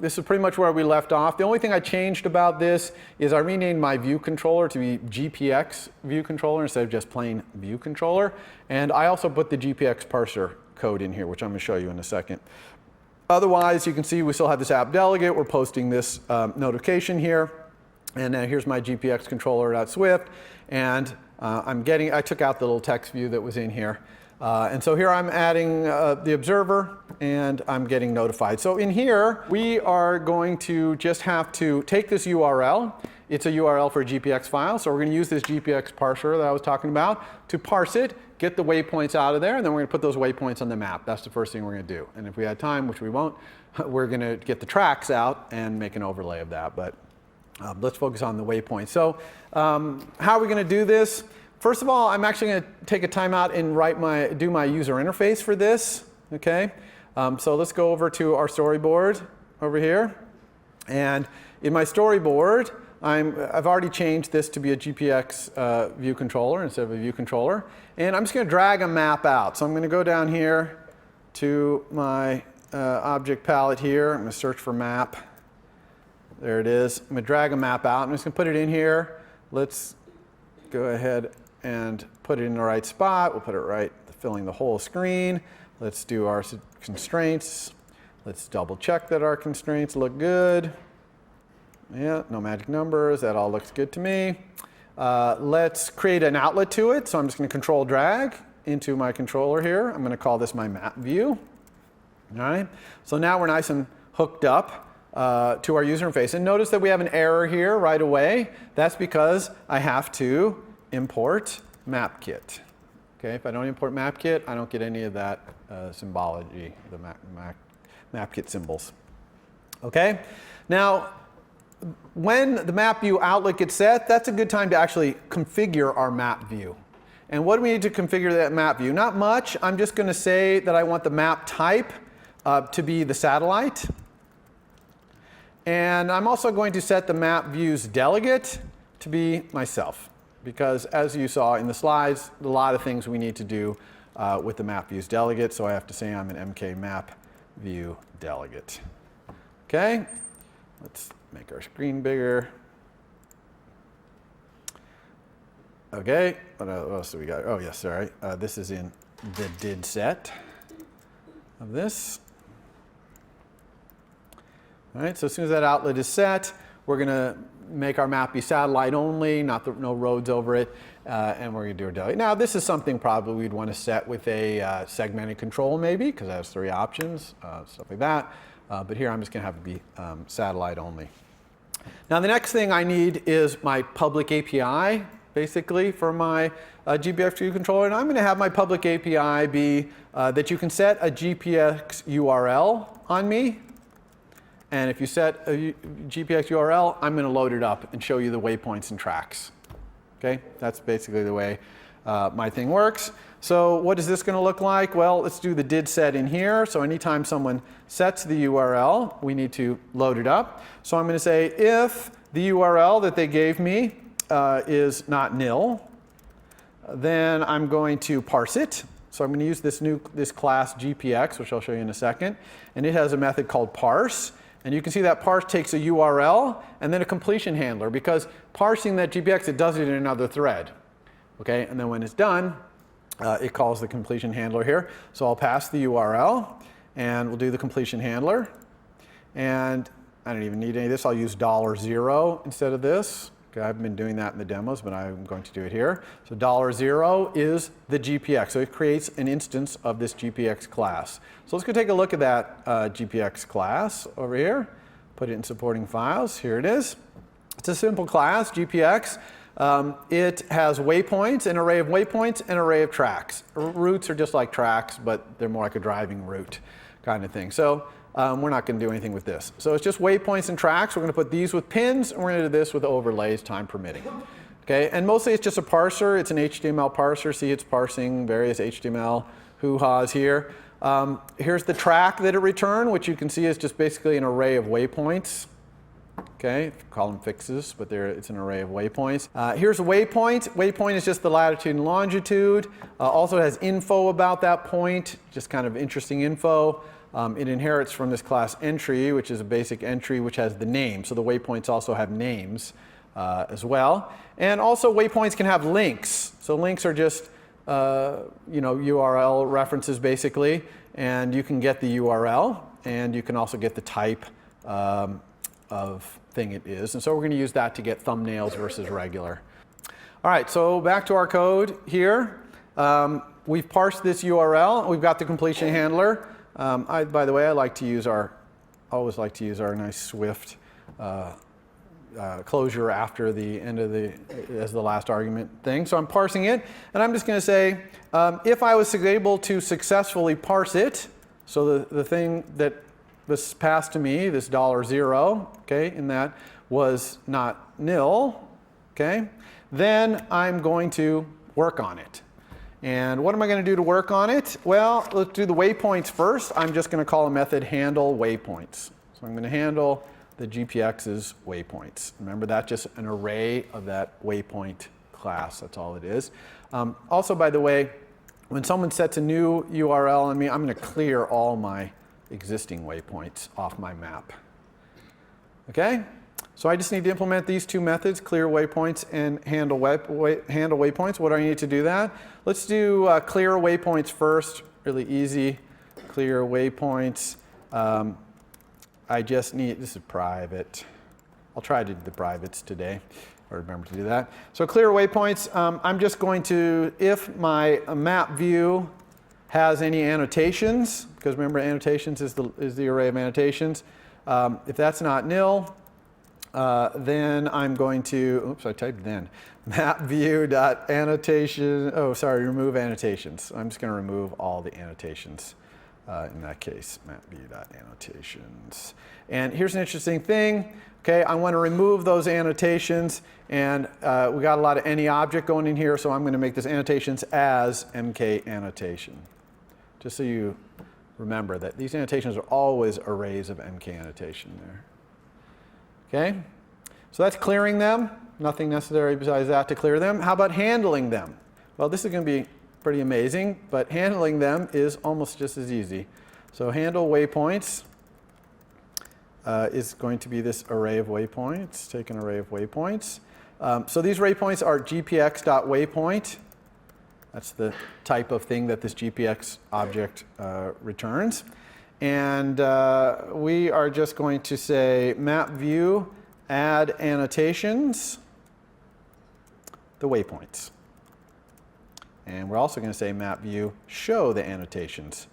This is pretty much where we left off. The only thing I changed about this is I renamed my view controller to be GPX view controller instead of just plain view controller. And I also put the GPX parser code in here, which I'm going to show you in a second. Otherwise, you can see we still have this app delegate. We're posting this notification here. And here's my GPX controller.swift. And I took out the little text view that was in here. And so here I'm adding the observer, and I'm getting notified. So in here, we are going to just have to take this URL. It's a URL for a GPX file. So we're going to use this GPX parser that I was talking about to parse it, get the waypoints out of there, and then we're going to put those waypoints on the map. That's the first thing we're going to do. And if we had time, which we won't, we're going to get the tracks out and make an overlay of that. But Let's focus on the waypoint. So how are we going to do this? First of all, I'm actually going to take a timeout and do my user interface for this. Okay. So let's go over to our storyboard over here. And in my storyboard, I've already changed this to be a GPX view controller instead of a view controller. And I'm just going to drag a map out. So I'm going to go down here to my object palette here. I'm going to search for map. There it is. I'm going to drag a map out. I'm just going to put it in here. Let's go ahead and put it in the right spot. We'll put it right, filling the whole screen. Let's do our constraints. Let's double check that our constraints look good. Yeah, no magic numbers. That all looks good to me. Let's create an outlet to it. So I'm just going to control drag into my controller here. I'm going to call this my map view. All right. So now we're nice and hooked up to our user interface. And notice that we have an error here right away. That's because I have to import MapKit. Okay, if I don't import MapKit, I don't get any of that symbology, the MapKit symbols. Okay, now when the map view outlet gets set, that's a good time to actually configure our map view. And what do we need to configure that map view? Not much. I'm just going to say that I want the map type to be the satellite. And I'm also going to set the map view's delegate to be myself. Because as you saw in the slides, a lot of things we need to do with the map view's delegate. So I have to say I'm an MK map view delegate. Okay, let's make our screen bigger. Okay, what else do we got? Oh yes, sorry. This is in the did set of this. All right, so as soon as that outlet is set, we're going to make our map be satellite only, no roads over it, and we're going to do our delegate. Now, this is something probably we'd want to set with a segmented control maybe, because it has 3 options, stuff like that. But here I'm just going to have it be satellite only. Now, the next thing I need is my public API, basically, for my GPX view controller. And I'm going to have my public API be that you can set a GPX URL on me. And if you set a GPX URL, I'm going to load it up and show you the waypoints and tracks. Okay, that's basically the way my thing works. So what is this going to look like? Well, let's do the did set in here. So anytime someone sets the URL, we need to load it up. So I'm going to say if the URL that they gave me is not nil, then I'm going to parse it. So I'm going to use this class GPX, which I'll show you in a second. And it has a method called parse. And you can see that parse takes a URL and then a completion handler, because parsing that GPX, it does it in another thread. Okay, and then when it's done, it calls the completion handler here. So I'll pass the URL and we'll do the completion handler. And I don't even need any of this. I'll use $0 instead of this. Okay, I've been doing that in the demos, but I'm going to do it here. So $0 is the GPX. So it creates an instance of this GPX class. So let's go take a look at that GPX class over here. Put it in supporting files. Here it is. It's a simple class, GPX. It has waypoints, an array of waypoints, and an array of tracks. Routes are just like tracks, but they're more like a driving route kind of thing. So we're not going to do anything with this. So it's just waypoints and tracks. We're going to put these with pins, and we're going to do this with overlays, time permitting. Okay, and mostly it's just a parser. It's an HTML parser. See, it's parsing various HTML hoo-has here. Here's the track that it returned, which you can see is just basically an array of waypoints. Okay, call them fixes, but it's an array of waypoints. Here's a waypoint. Waypoint is just the latitude and longitude. Also has info about that point, just kind of interesting info. It inherits from this class entry, which is a basic entry which has the name. So the waypoints also have names as well. And also waypoints can have links. So links are just URL references basically, and you can get the URL, and you can also get the type of thing it is. And so we're going to use that to get thumbnails versus regular. All right, so back to our code here. We've parsed this URL. We've got the completion handler. By the way, I always like to use our nice Swift closure after the end of as the last argument thing. So I'm parsing it, and I'm just going to say, if I was able to successfully parse it, so the thing that was passed to me, this $0, okay, in that, was not nil, okay, then I'm going to work on it. And what am I going to do to work on it? Well, let's do the waypoints first. I'm just going to call a method handle waypoints. So I'm going to handle the GPX's waypoints. Remember, that's just an array of that waypoint class. That's all it is. Also, by the way, when someone sets a new URL on me, I'm going to clear all my existing waypoints off my map. Okay? So I just need to implement these two methods, clear waypoints and handle waypoints. What do I need to do that? Let's do clear waypoints first. Really easy. Clear waypoints. I just need, this is private. I'll try to do the privates today, or remember to do that. So clear waypoints, I'm just going to, if my map view has any annotations, because remember annotations is the array of annotations. If that's not nil, then I'm going to, oops, I typed then. Map view.annotation, oh, sorry, remove annotations. I'm just going to remove all the annotations. In that case, mapview.annotations. And here's an interesting thing. Okay, I want to remove those annotations, and we got a lot of any object going in here, so I'm going to make this annotations as MK annotation. Just so you remember that these annotations are always arrays of MK annotation there. Okay, so that's clearing them. Nothing necessary besides that to clear them. How about handling them? Well, this is going to be pretty amazing, but handling them is almost just as easy. So handle waypoints is going to be this array of waypoints. Take an array of waypoints. So these waypoints are gpx.waypoint. That's the type of thing that this gpx object returns. And we are just going to say map view add annotations, the waypoints. And we're also going to say map view show the annotations,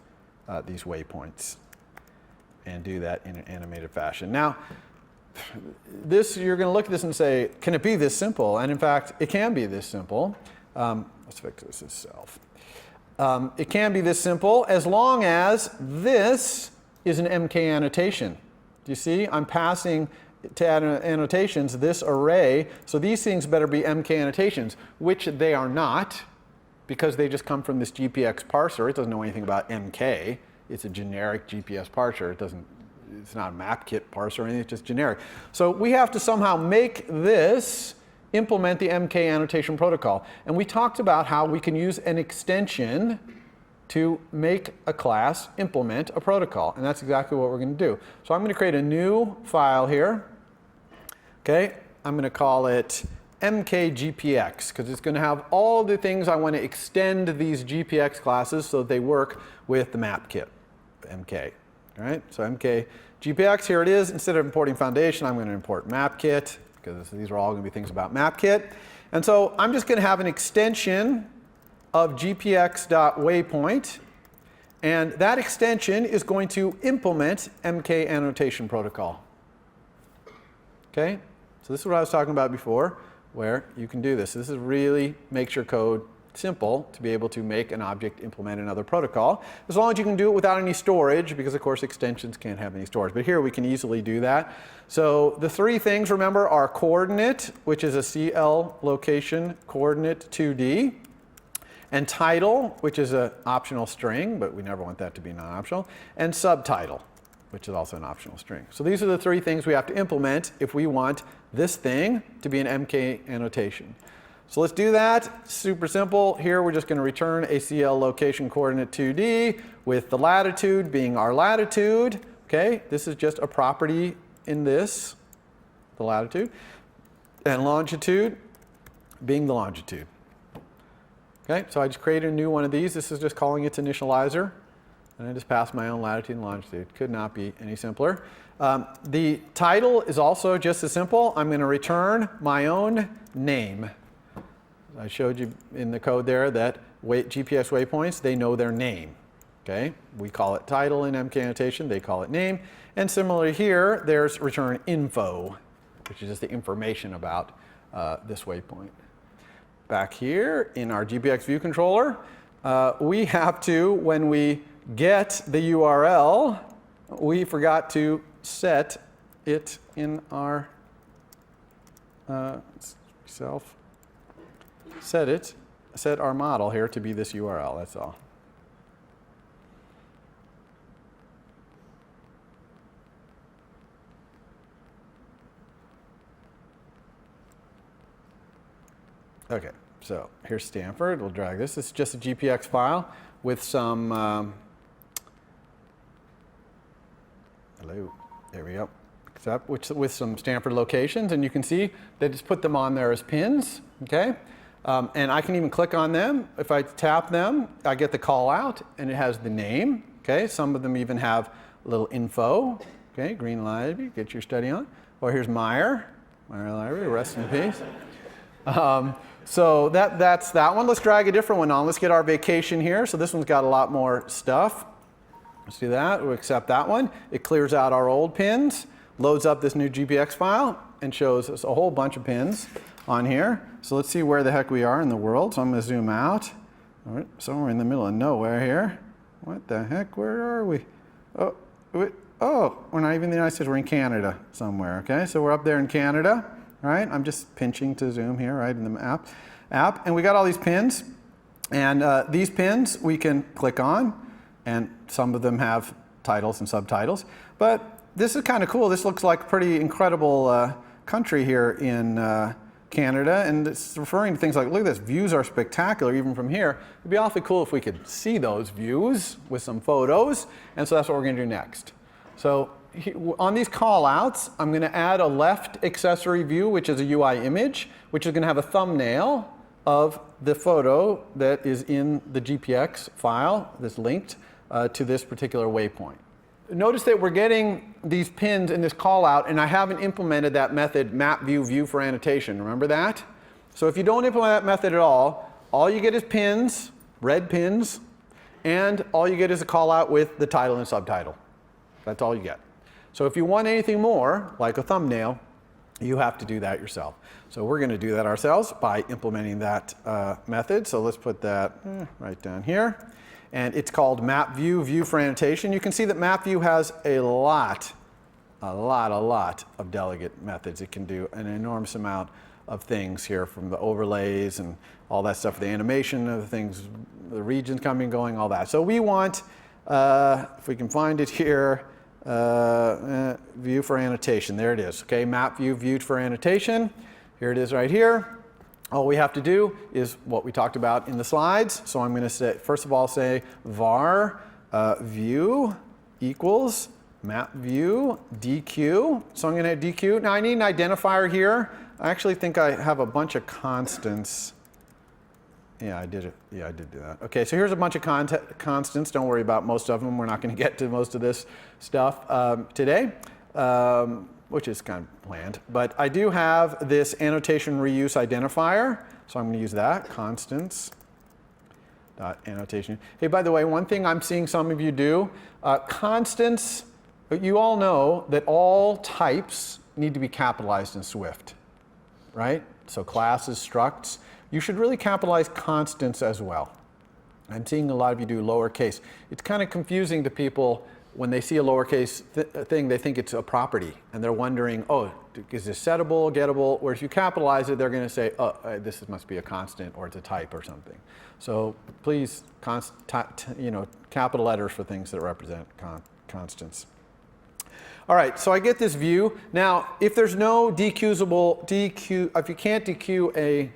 these waypoints, and do that in an animated fashion. Now, this, you're going to look at this and say, can it be this simple? And in fact, it can be this simple. Let's fix this itself. It can be this simple as long as this is an MK annotation. Do you see? I'm passing to add annotations this array, so these things better be MK annotations, which they are not, because they just come from this GPX parser. It doesn't know anything about MK. It's a generic GPS parser. It's not a MapKit parser or anything, it's just generic. So we have to somehow make this implement the MK annotation protocol. And we talked about how we can use an extension to make a class implement a protocol. And that's exactly what we're going to do. So I'm going to create a new file here. Okay, I'm going to call it MKGPX, because it's going to have all the things I want to extend these GPX classes so that they work with the MapKit, MK. All right, so MKGPX, here it is. Instead of importing Foundation, I'm going to import MapKit, because these are all going to be things about MapKit. And so I'm just going to have an extension of gpx.waypoint, and that extension is going to implement MK annotation protocol. Okay, so this is what I was talking about before, where you can do this. This is really makes your code simple to be able to make an object implement another protocol, as long as you can do it without any storage, because of course extensions can't have any storage. But here we can easily do that. So the three things, remember, are coordinate, which is a CL location coordinate 2D, and title, which is an optional string, but we never want that to be non-optional, and subtitle, which is also an optional string. So these are the three things we have to implement if we want this thing to be an MK annotation. So let's do that. Super simple. Here we're just going to return a CL location coordinate 2D with the latitude being our latitude. Okay, this is just a property in this, the latitude, and longitude being the longitude. Okay, so I just created a new one of these. This is just calling its initializer. And I just passed my own latitude and longitude. Could not be any simpler. The title is also just as simple. I'm going to return my own name. I showed you in the code there that GPS waypoints, they know their name. Okay, we call it title in MK annotation. They call it name. And similarly here, there's return info, which is just the information about this waypoint. Back here in our GPX view controller, we have to, when we get the URL, we forgot to set it in our set our model here to be this URL, that's all. Okay, so here's Stanford. We'll drag this. This is just a GPX file with some, hello, there we go. With some Stanford locations, and you can see they just put them on there as pins, okay? And I can even click on them. If I tap them, I get the call out, and it has the name, okay? Some of them even have a little info, okay? Green Library, get your study on. Or here's Meyer Library, rest in peace. So that's that one. Let's drag a different one on. Let's get our vacation here. So this one's got a lot more stuff. Let's do that. We'll accept that one. It clears out our old pins, loads up this new GPX file, and shows us a whole bunch of pins on here. So let's see where the heck we are in the world. So I'm going to zoom out. All right, somewhere in the middle of nowhere here. What the heck? Where are we? Oh, we're not even in the United States. We're in Canada somewhere. Okay, so we're up there in Canada. Right? I'm just pinching to zoom here, right, in the app. And we got all these pins. And these pins we can click on. And some of them have titles and subtitles. But this is kind of cool. This looks like a pretty incredible country here in Canada. And it's referring to things like, look at this, views are spectacular even from here. It'd be awfully cool if we could see those views with some photos. And so that's what we're going to do next. So on these callouts, I'm going to add a left accessory view, which is a UI image, which is going to have a thumbnail of the photo that is in the GPX file that's linked to this particular waypoint. Notice that we're getting these pins in this callout, and I haven't implemented that method map_view_view for annotation. Remember that? So if you don't implement that method at all you get is pins, red pins, and all you get is a callout with the title and subtitle. That's all you get. So if you want anything more, like a thumbnail, you have to do that yourself. So we're going to do that ourselves by implementing that method. So let's put that right down here. And it's called map_view_view for annotation. You can see that map_view has a lot of delegate methods. It can do an enormous amount of things here, from the overlays and all that stuff, the animation of the things, the regions coming and going, all that. So we want, if we can find it here, view for annotation. There it is. Okay, map_view_view for annotation. Here it is right here. All we have to do is what we talked about in the slides. So I'm going to say, first of all, say var view equals map_view DQ. So I'm going to hit DQ. Now I need an identifier here. I actually think I have a bunch of constants. Yeah, I did it. Yeah, I did do that. Okay, so here's a bunch of constants. Don't worry about most of them. We're not going to get to most of this stuff today, which is kind of planned. But I do have this annotation reuse identifier, so I'm going to use that, constants dot annotation. Hey, by the way, one thing I'm seeing some of you do, constants, you all know that all types need to be capitalized in Swift, right? So classes, structs. You should really capitalize constants as well. I'm seeing a lot of you do lowercase. It's kind of confusing to people when they see a lowercase thing, they think it's a property. And they're wondering, oh, is this settable, gettable? Whereas if you capitalize it, they're going to say, oh, this must be a constant or it's a type or something. So please, capital letters for things that represent constants. All right, so I get this view. Now, if there's no if you can't DQ a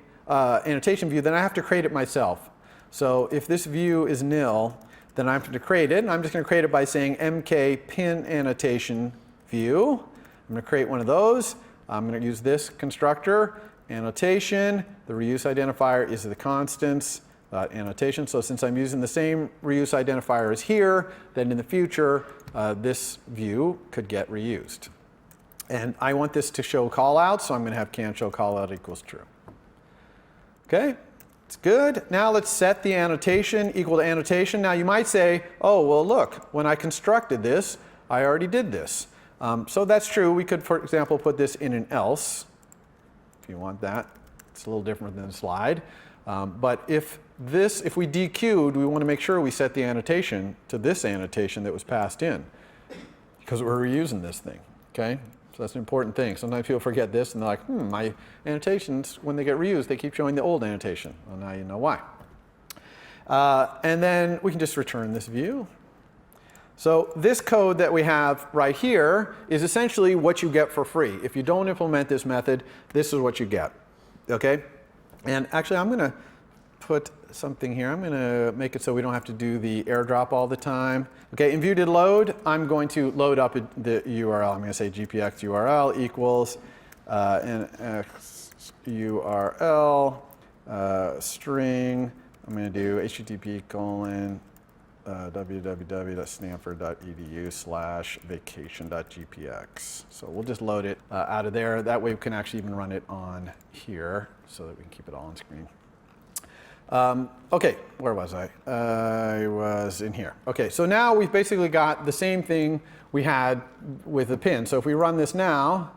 annotation view, then I have to create it myself. So if this view is nil, then I have to create it. And I'm just going to create it by saying mk pin annotation view. I'm going to create one of those. I'm going to use this constructor, annotation. The reuse identifier is the constants annotation. So since I'm using the same reuse identifier as here, then in the future, this view could get reused. And I want this to show callout, so I'm going to have can show callout equals true. Okay, it's good. Now let's set the annotation equal to annotation. Now you might say, oh, well, look, when I constructed this, I already did this. So that's true. We could, for example, put this in an else, if you want that. It's a little different than the slide. But if we DQ'd, we want to make sure we set the annotation to this annotation that was passed in, because we're reusing this thing. Okay, So that's an important thing. Sometimes people forget this and they're like, my annotations, when they get reused, they keep showing the old annotation. Well, now you know why. And then we can just return this view. So this code that we have right here is essentially what you get for free. If you don't implement this method, this is what you get. Okay? And actually, I'm going to put something here. I'm going to make it so we don't have to do the airdrop all the time. Okay, in view did load, I'm going to load up the URL. I'm going to say gpx URL equals nx URL string. I'm going to do http:// www.stanford.edu/vacation.gpx. So we'll just load it out of there. That way we can actually even run it on here so that we can keep it all on screen. Okay, where was I? I was in here. Okay, so now we've basically got the same thing we had with the pin. So if we run this now,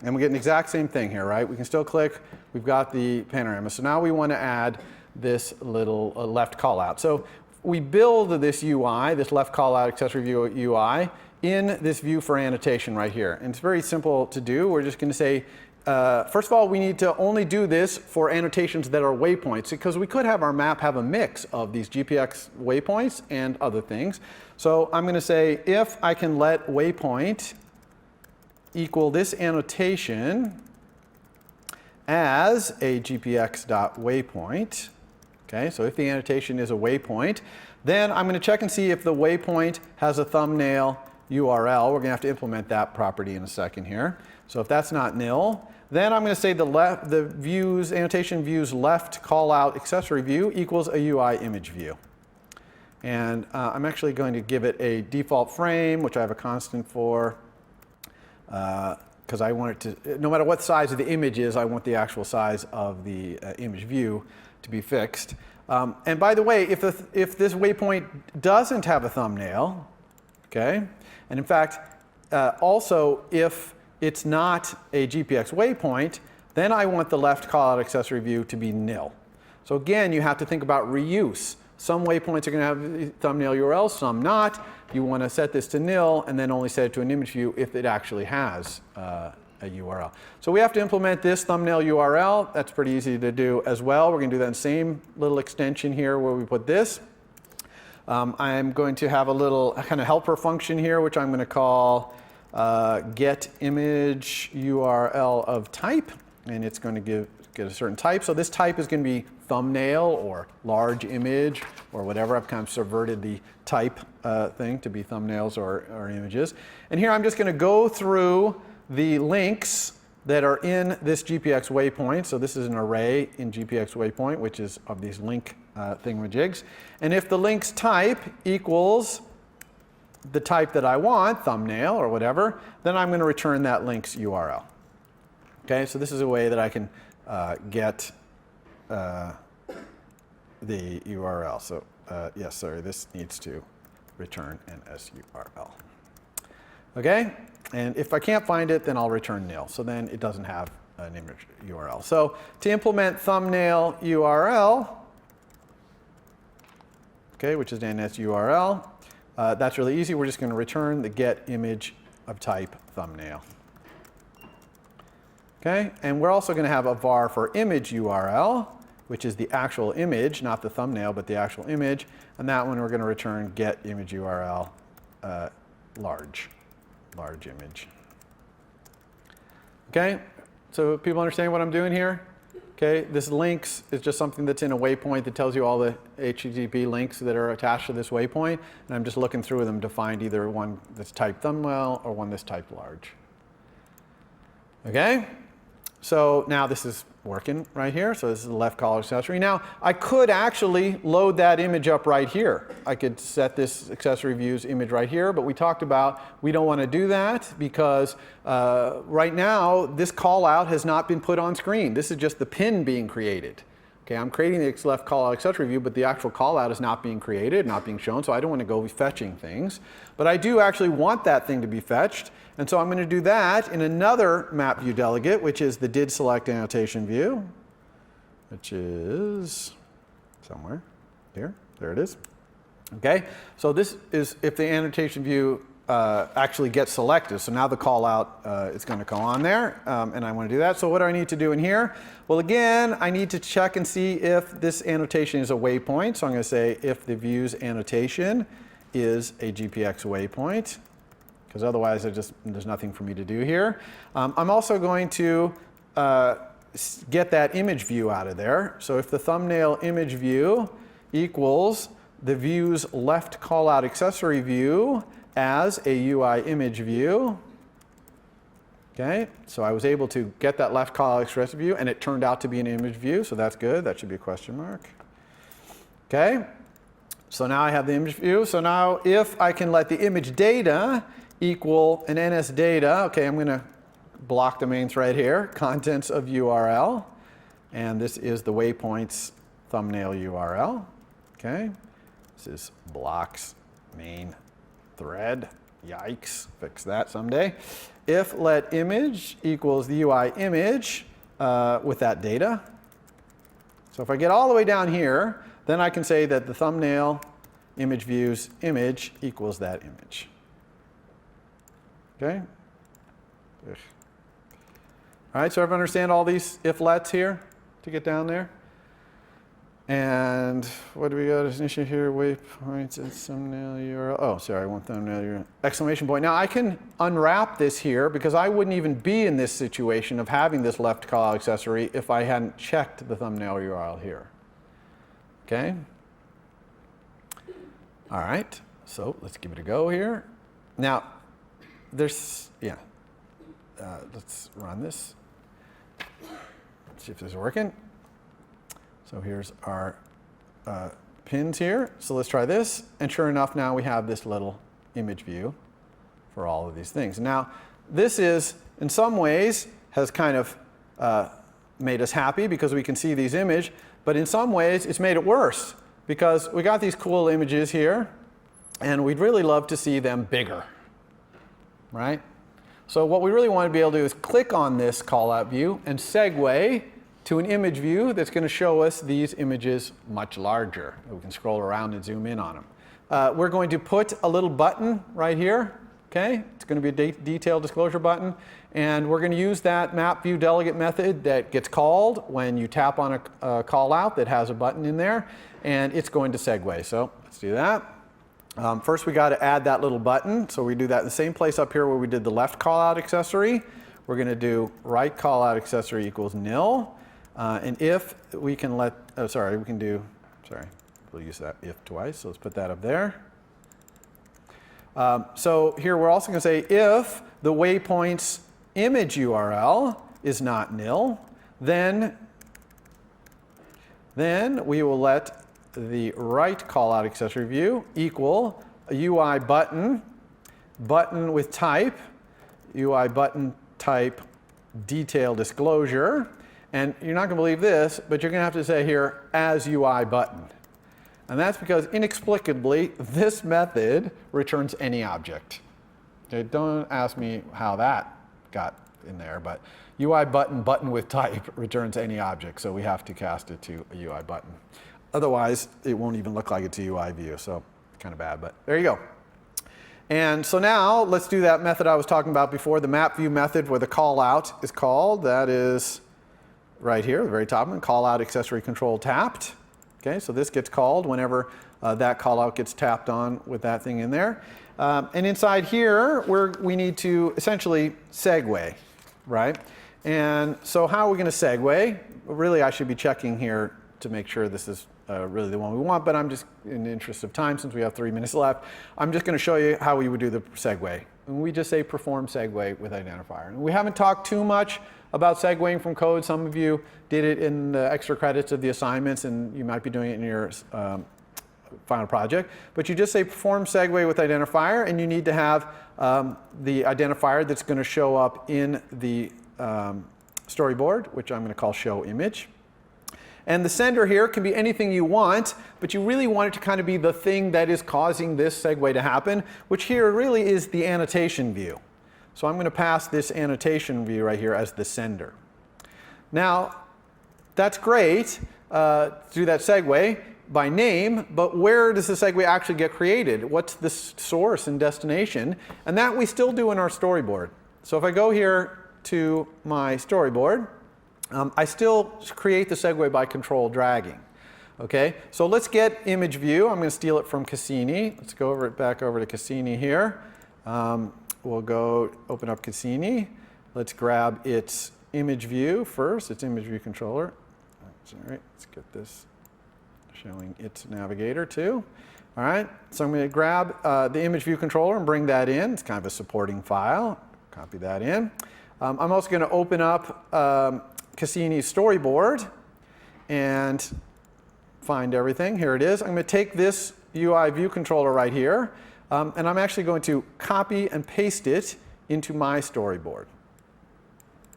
and we get the exact same thing here, right? We can still click. We've got the panorama. So now we want to add this little left callout. So we build this UI, this left callout accessory view UI, in this view for annotation right here. And it's very simple to do. We're just going to say, first of all, we need to only do this for annotations that are waypoints, because we could have our map have a mix of these GPX waypoints and other things. So I'm going to say if I can let waypoint equal this annotation as a gpx.waypoint. Okay, so if the annotation is a waypoint, then I'm going to check and see if the waypoint has a thumbnail URL. We're going to have to implement that property in a second here. So if that's not nil, then I'm going to say the views, annotation views left callout accessory view equals a UI image view. And I'm actually going to give it a default frame, which I have a constant for, because I want it to, no matter what size of the image is, I want the actual size of the image view to be fixed. And by the way, if this waypoint doesn't have a thumbnail, okay, and in fact, also if it's not a GPX waypoint, then I want the left callout accessory view to be nil. So again, you have to think about reuse. Some waypoints are going to have thumbnail URLs, some not. You want to set this to nil and then only set it to an image view if it actually has a URL. So we have to implement this thumbnail URL. That's pretty easy to do as well. We're going to do that same little extension here where we put this. I'm going to have a little kind of helper function here, which I'm going to call get image URL of type, and it's going to get a certain type. So this type is going to be thumbnail or large image or whatever. I've kind of subverted the type thing to be thumbnails or images. And here I'm just going to go through the links that are in this GPX waypoint. So this is an array in GPX waypoint, which is of these link thingamajigs. And if the link's type equals the type that I want, thumbnail or whatever, then I'm going to return that link's URL. Okay, so this is a way that I can get the URL. So yes, sorry, this needs to return an SURL. Okay, and if I can't find it, then I'll return nil. So then it doesn't have an image URL. So to implement thumbnail URL, okay, which is an SURL, that's really easy. We're just going to return the get image of type thumbnail. Okay, and we're also going to have a var for image URL, which is the actual image, not the thumbnail, but the actual image. And that one we're going to return get image URL large image. Okay, so people understand what I'm doing here? Okay, this links is just something that's in a waypoint that tells you all the HTTP links that are attached to this waypoint. And I'm just looking through them to find either one that's typed thumbnail or one that's typed large. Okay, so now this is working right here. So this is the left collar accessory. Now I could actually load that image up right here. I could set this accessory views image right here, but we talked about we don't want to do that because right now this call out has not been put on screen. This is just the pin being created. Okay, I'm creating the left call out accessory view, but the actual call out is not being created, not being shown, so I don't want to go fetching things. But I do actually want that thing to be fetched, and so I'm going to do that in another map view delegate, which is the did select annotation view, which is somewhere here. There it is. Okay, so this is if the annotation view actually gets selected. So now the call out is going to go on there, and I want to do that. So what do I need to do in here? Well, again, I need to check and see if this annotation is a waypoint. So I'm going to say if the view's annotation is a GPX waypoint, because otherwise there's nothing for me to do here. I'm also going to get that image view out of there. So if the thumbnail image view equals the view's left callout accessory view as a UI image view. Okay, so I was able to get that left callout accessory view, and it turned out to be an image view, so that's good. That should be a question mark. Okay, so now I have the image view. So now if I can let the image data equal an NS data, okay, I'm going to block the main thread here, contents of URL, and this is the waypoints thumbnail URL. Okay. This is blocks main thread. Yikes, fix that someday. If let image equals the UI image with that data. So if I get all the way down here, then I can say that the thumbnail image views image equals that image. Okay? Ugh. All right, so everyone understand all these if lets here to get down there? And what do we got as an issue here? Waypoints and thumbnail URL. Oh, sorry, one thumbnail URL. Exclamation point. Now I can unwrap this here because I wouldn't even be in this situation of having this left callout accessory if I hadn't checked the thumbnail URL here. Okay? All right, so let's give it a go here. Now, let's run this. Let's see if this is working. So here's our pins here. So let's try this. And sure enough, now we have this little image view for all of these things. Now, this is, in some ways, has kind of made us happy because we can see these images. But in some ways, it's made it worse because we got these cool images here, and we'd really love to see them bigger, right? So what we really want to be able to do is click on this callout view and segue to an image view that's going to show us these images much larger. We can scroll around and zoom in on them. We're going to put a little button right here. Okay, it's going to be a detailed disclosure button, and we're going to use that map view delegate method that gets called when you tap on a call out that has a button in there, and it's going to segue. So let's do that. First, we got to add that little button. So we do that in the same place up here where we did the left callout accessory. We're going to do right callout accessory equals nil. And if we can we'll use that if twice, so let's put that up there. So here we're also going to say if the waypoint's image URL is not nil, then we will let the right callout accessory view equal a UI button with type, UI button type detail disclosure. And you're not going to believe this, but you're going to have to say here, as UI button. And that's because inexplicably, this method returns any object. Okay, don't ask me how that got in there, but UI button with type returns any object, so we have to cast it to a UI button. Otherwise, it won't even look like it's a UI view, so kind of bad, but there you go. And so now, let's do that method I was talking about before, the map view method where the call out is called. That is right here, the very top one, call out accessory control tapped. Okay, so this gets called whenever that call out gets tapped on with that thing in there. And inside here, we need to essentially segue, right? And so how are we going to segue? Really, I should be checking here to make sure this is really the one we want, but I'm just, in the interest of time, since we have 3 minutes left, I'm just going to show you how we would do the segue. And we just say perform segue with identifier. And we haven't talked too much about segueing from code. Some of you did it in the extra credits of the assignments, and you might be doing it in your final project. But you just say perform segue with identifier, and you need to have the identifier that's going to show up in the storyboard, which I'm going to call show image. And the sender here can be anything you want, but you really want it to kind of be the thing that is causing this segue to happen, which here really is the annotation view. So I'm going to pass this annotation view right here as the sender. Now, that's great to do that segue. by name, but where does the segue actually get created? What's the source and destination? And that we still do in our storyboard. So if I go here to my storyboard, I still create the segue by control dragging. Okay, so let's get image view. I'm going to steal it from Cassini. Let's go back over to Cassini here. We'll go open up Cassini. Let's grab its image view first, its image view controller. All right, let's get this showing its navigator too. All right, so I'm going to grab the image view controller and bring that in. It's kind of a supporting file. Copy that in. I'm also going to open up Cassini's storyboard and find everything. Here it is. I'm going to take this UI view controller right here, and I'm actually going to copy and paste it into my storyboard.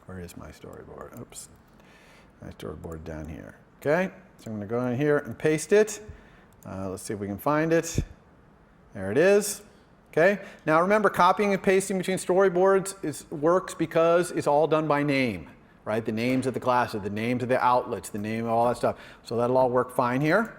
Where is my storyboard? Oops. My storyboard down here. Okay, so I'm going to go in here and paste it. Let's see if we can find it. There it is. Okay, now remember, copying and pasting between storyboards works because it's all done by name, right? The names of the classes, the names of the outlets, the name of all that stuff. So that'll all work fine here.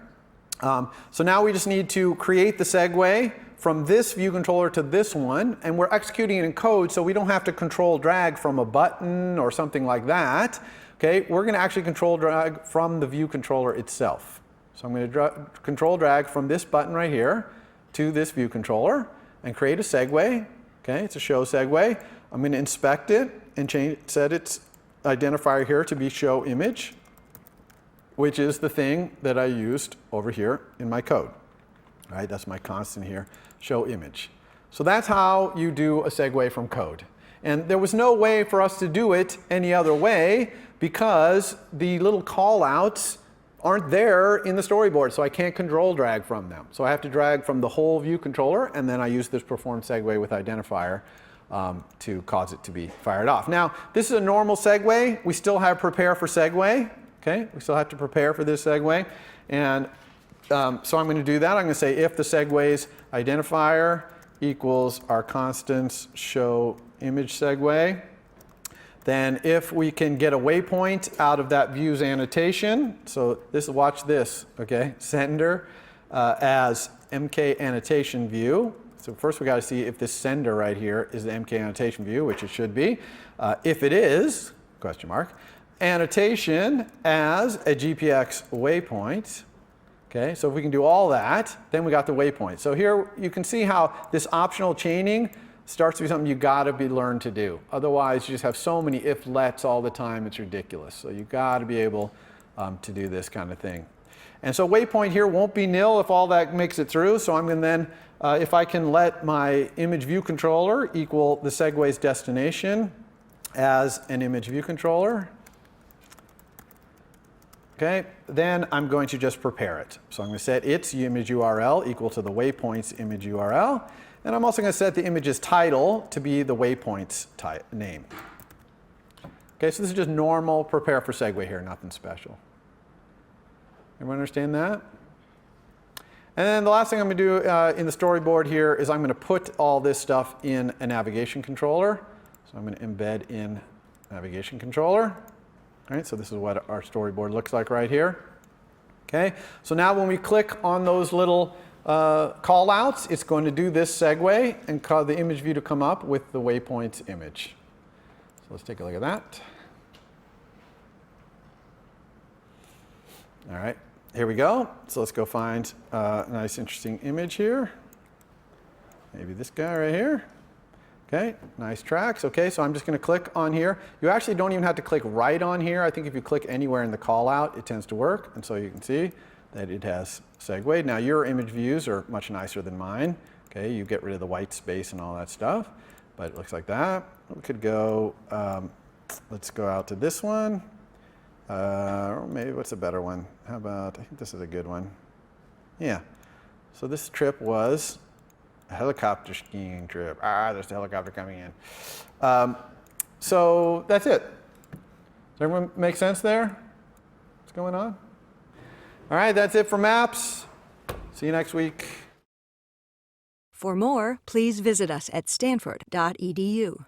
So now we just need to create the segue from this view controller to this one, and we're executing it in code, so we don't have to control drag from a button or something like that. Okay, we're going to actually control drag from the view controller itself. So I'm going to control drag from this button right here to this view controller and create a segue. Okay, it's a show segue. I'm going to inspect it and set its identifier here to be show image, which is the thing that I used over here in my code. All right, that's my constant here, show image. So that's how you do a segue from code. And there was no way for us to do it any other way because the little callouts aren't there in the storyboard, so I can't control drag from them. So I have to drag from the whole view controller, and then I use this perform segue with identifier to cause it to be fired off. Now, this is a normal segue. We still have prepare for segue. Okay, we still have to prepare for this segue. And so I'm going to do that. I'm going to say if the segue's identifier equals our constants show image segue, then if we can get a waypoint out of that view's annotation, so this, watch this, okay, sender as MK annotation view. So first we got to see if this sender right here is the MK annotation view, which it should be. If it is, question mark, annotation as a GPX waypoint. Okay, so if we can do all that, then we got the waypoint. So here you can see how this optional chaining starts to be something you got to be learned to do. Otherwise, you just have so many if-lets all the time, it's ridiculous. So you got to be able to do this kind of thing. And so waypoint here won't be nil if all that makes it through. So I'm going to then, if I can let my image view controller equal the segue's destination as an image view controller, okay, then I'm going to just prepare it. So I'm going to set its image URL equal to the waypoint's image URL. And I'm also going to set the image's title to be the waypoint's name. Okay, so this is just normal prepare for segue here, nothing special. Everyone understand that? And then the last thing I'm going to do in the storyboard here is I'm going to put all this stuff in a navigation controller. So I'm going to embed in navigation controller. All right, so this is what our storyboard looks like right here. Okay, so now when we click on those little callouts, it's going to do this segue and cause the image view to come up with the waypoint image. So let's take a look at that. All right, here we go. So let's go find a nice interesting image here. Maybe this guy right here. Okay, nice tracks. Okay, so I'm just going to click on here. You actually don't even have to click right on here. I think if you click anywhere in the callout, it tends to work. And so you can see that it has segued. Now your image views are much nicer than mine. Okay, you get rid of the white space and all that stuff, but it looks like that. We could go, let's go out to this one. Or maybe what's a better one? How about, I think this is a good one. Yeah, so this trip was a helicopter skiing trip. There's the helicopter coming in. So that's it. Does everyone make sense there? What's going on? All right, that's it for maps. See you next week. For more, please visit us at stanford.edu.